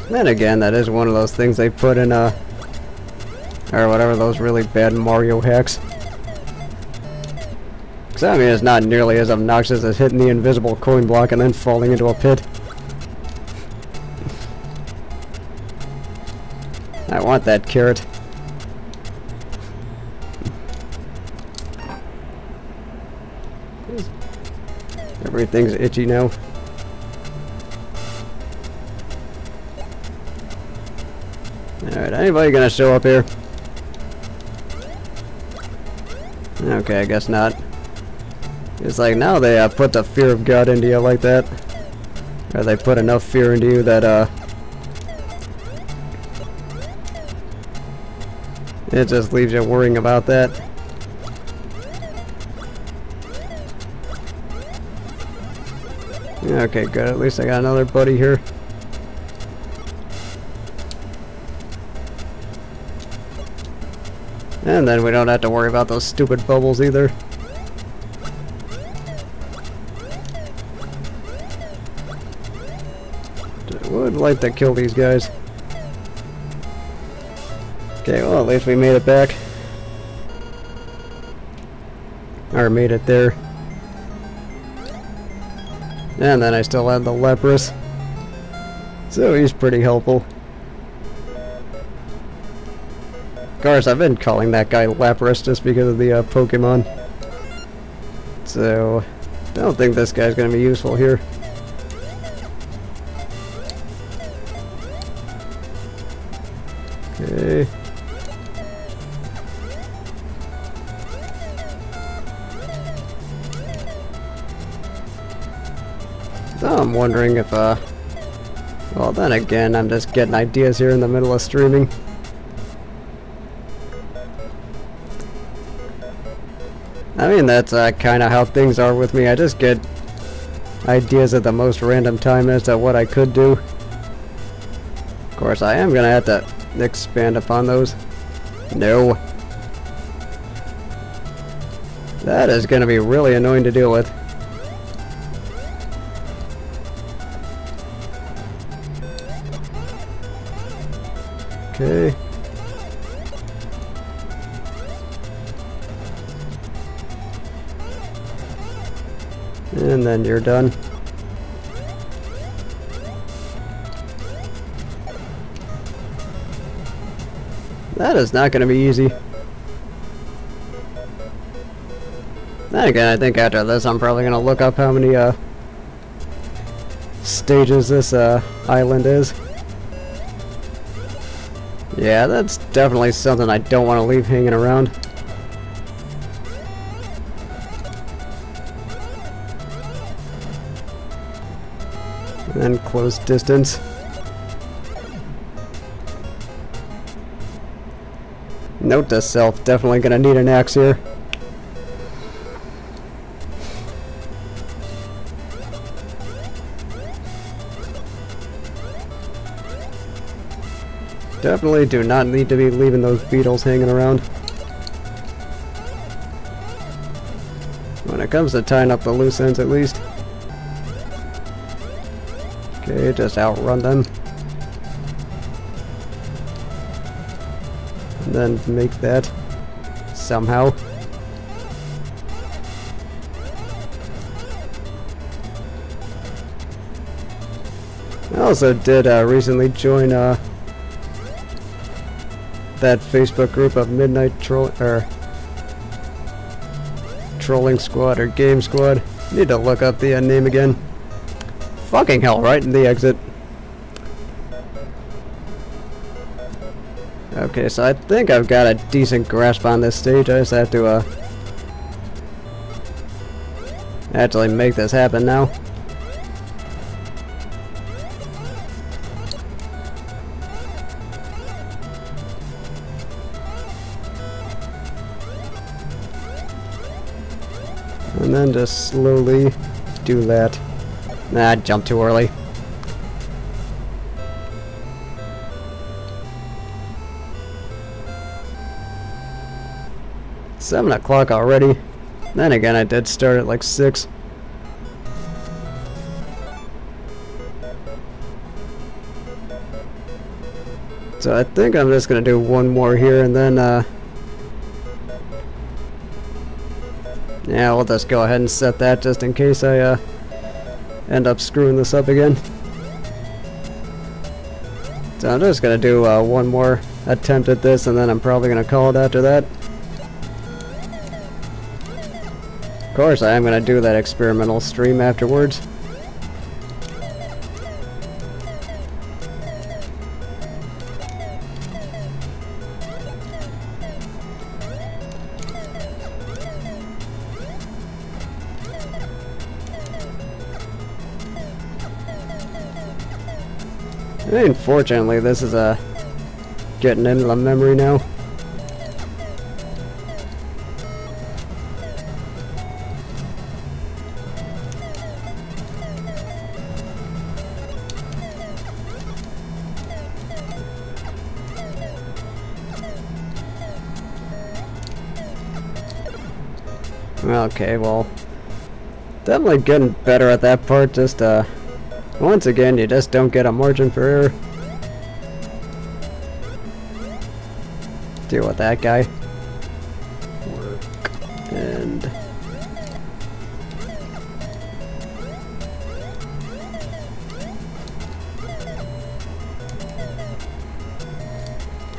Speaker 2: Then again, that is one of those things they put in, or whatever, those really bad Mario hacks. Because, I mean, it's not nearly as obnoxious as hitting the invisible coin block and then falling into a pit. I want that carrot. Everything's itchy now. Alright, anybody gonna show up here? Okay, I guess not. It's like now they put the fear of God into you like that. Or they put enough fear into you that it just leaves you worrying about that. Okay, good. At least I got another buddy here. And then we don't have to worry about those stupid bubbles either. I would like to kill these guys. Okay, well at least we made it back. Or made it there. And then I still have the leprous. So he's pretty helpful. Of course, I've been calling that guy Lapras just because of the Pokemon. So, I don't think this guy's going to be useful here. Okay. So I'm wondering if, well then again, I'm just getting ideas here in the middle of streaming. I mean, that's kind of how things are with me. I just get ideas at the most random time as to what I could do. Of course, I am going to have to expand upon those. No. That is going to be really annoying to deal with. Okay. And then you're done. That is not going to be easy. Then again, I think after this I'm probably going to look up how many stages this island is. Yeah, that's definitely something I don't want to leave hanging around. And then close distance. Note to self, definitely gonna need an axe here. Definitely do not need to be leaving those beetles hanging around. When it comes to tying up the loose ends, at least. Okay, just outrun them. And then make that somehow. I also did recently join that Facebook group of Midnight Trolling Squad or Game Squad. Need to look up the name again. Fucking hell, right in the exit. Okay, so I think I've got a decent grasp on this stage. I just have to actually make this happen now. And then just slowly do that. Nah, I jumped too early. "7 o'clock already." Then again, I did start at like 6. So I think I'm just gonna do one more here, and then yeah, we'll just go ahead and set that just in case I end up screwing this up again. So I'm just gonna do one more attempt at this, and then I'm probably gonna call it after that. Of course, I am gonna do that experimental stream afterwards. Unfortunately, this is getting into the memory now. Okay, well, definitely getting better at that part. Just once again, you just don't get a margin for error. Deal with that guy. Work. And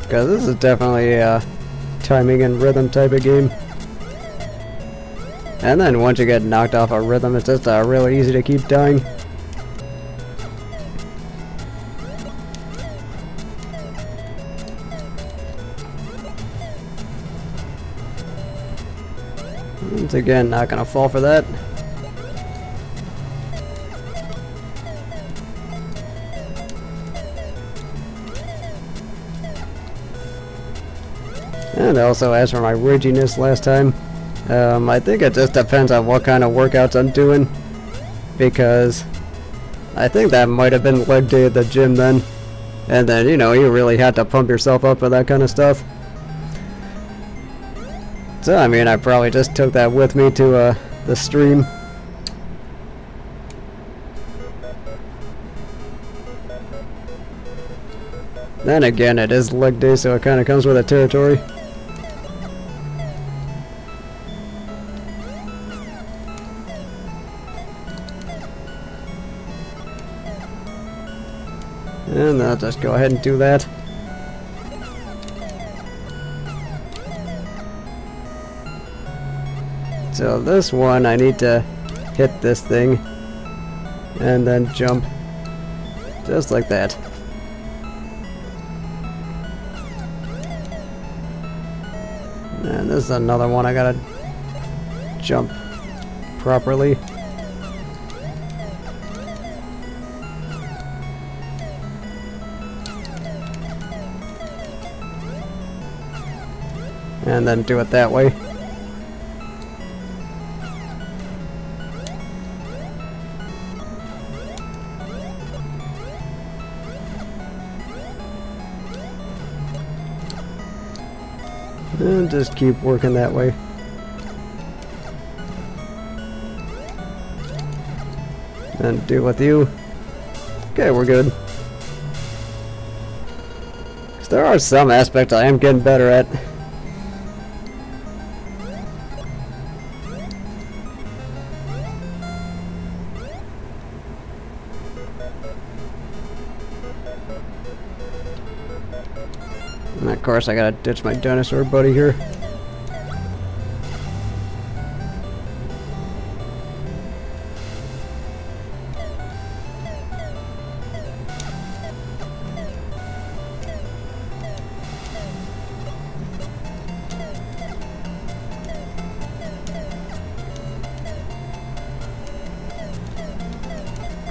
Speaker 2: because this is definitely a timing and rhythm type of game. And then once you get knocked off a rhythm, it's just really easy to keep dying. Once again, not gonna fall for that. And also, as for my ridginess last time, I think it just depends on what kind of workouts I'm doing, because I think that might have been leg day at the gym then, and then, you know, you really had to pump yourself up for that kind of stuff. So, I mean, I probably just took that with me to the stream. Then again, it is leg day, so it kind of comes with the territory. And I'll just go ahead and do that. So this one, I need to hit this thing and then jump just like that. And this is another one I gotta jump properly. And then do it that way. And just keep working that way. And do with you. Okay, we're good. 'Cause there are some aspects I am getting better at. And of course I gotta ditch my dinosaur buddy here.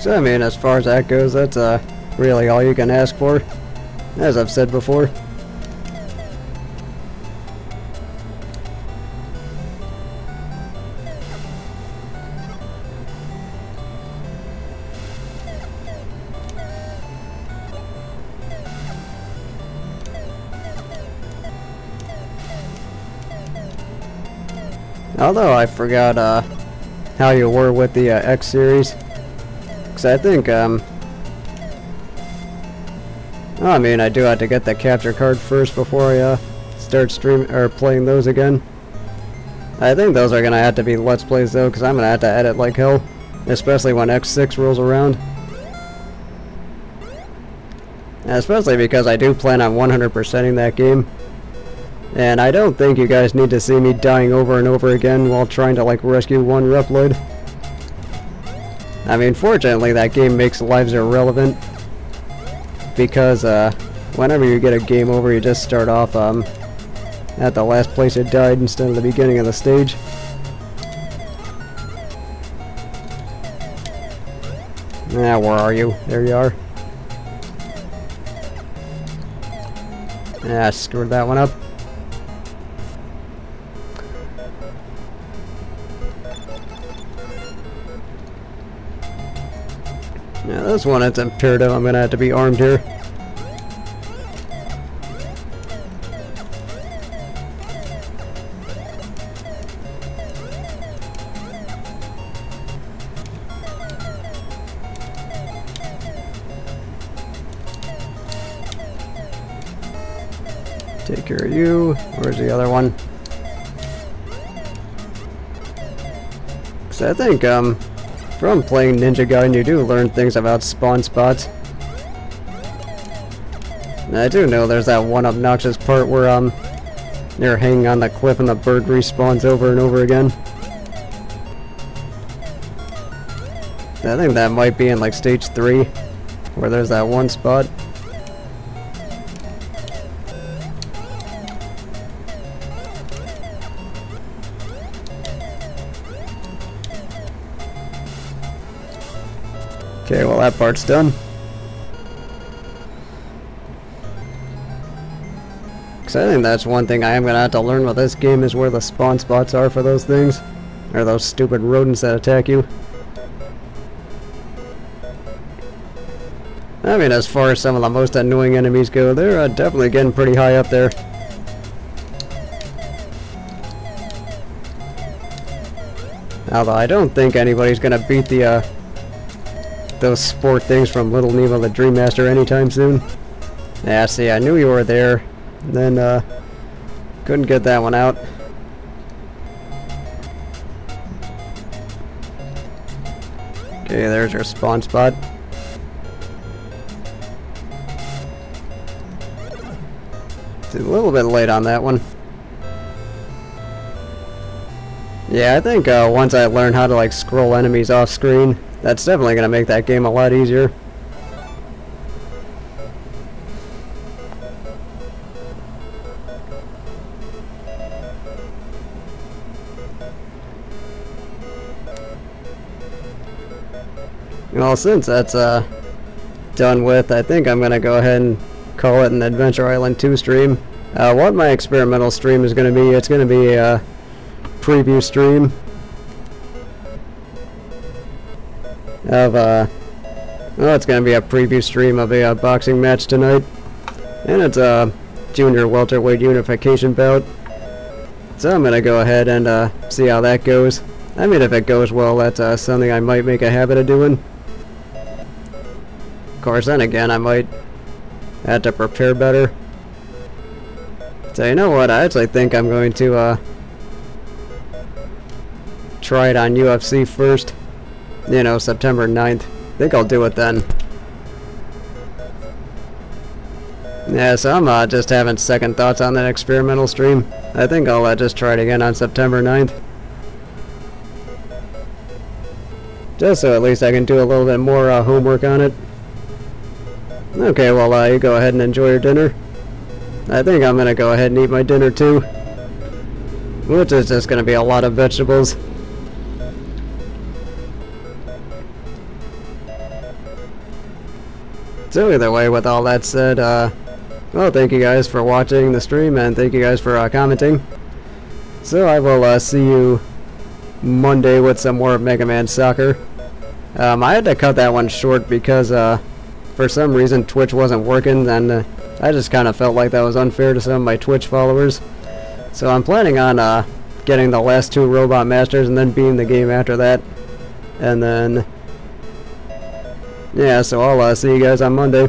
Speaker 2: So I mean, as far as that goes, that's really all you can ask for, as I've said before. Although I forgot how you were with the X series. Because I think, I mean, I do have to get the capture card first before I start streaming or playing those again. I think those are gonna have to be Let's Plays though, because I'm gonna have to edit like hell, especially when X6 rolls around. Especially because I do plan on 100%ing that game. And I don't think you guys need to see me dying over and over again while trying to like rescue one Reploid. I mean, fortunately that game makes lives irrelevant. Because whenever you get a game over, you just start off at the last place it died instead of the beginning of the stage. Ah, where are you? There you are. Ah, screwed that one up. Yeah, this one, it's imperative I'm gonna have to be armed here. Take care of you. Where's the other one? Because I think, from playing Ninja Gaiden, you do learn things about spawn spots. And I do know there's that one obnoxious part where, you're hanging on the cliff and the bird respawns over and over again. I think that might be in, like, stage 3, where there's that one spot. Okay, well that part's done. Because I think that's one thing I am going to have to learn with this game is where the spawn spots are for those things. Or those stupid rodents that attack you. I mean, as far as some of the most annoying enemies go, they're definitely getting pretty high up there. Although I don't think anybody's going to beat the those sport things from Little Nemo the Dream Master anytime soon. Yeah, see, I knew you were there. Then, couldn't get that one out. Okay, there's your spawn spot. It's a little bit late on that one. Yeah, I think once I learn how to like scroll enemies off screen, that's definitely going to make that game a lot easier. Well, since that's done with, I think I'm going to go ahead and call it an Adventure Island 2 stream. What my experimental stream is going to be, it's going to be a preview stream of well, it's gonna be a preview stream of a boxing match tonight, and it's a junior welterweight unification bout. So I'm gonna go ahead and see how that goes. I mean, if it goes well, that's something I might make a habit of doing. Of course, then again, I might have to prepare better. So you know what? I actually think I'm going to try it on UFC first. You know, September 9th. I think I'll do it then. Yeah, so I'm just having second thoughts on that experimental stream. I think I'll just try it again on September 9th. Just so at least I can do a little bit more homework on it. Okay, well, you go ahead and enjoy your dinner. I think I'm going to go ahead and eat my dinner too. Which is just going to be a lot of vegetables. So either way, with all that said, well, thank you guys for watching the stream, and thank you guys for commenting. So I will see you Monday with some more Mega Man Soccer. I had to cut that one short because for some reason Twitch wasn't working, and I just kind of felt like that was unfair to some of my Twitch followers. So I'm planning on getting the last 2 Robot Masters and then beating the game after that. And then, yeah, so I'll see you guys on Monday.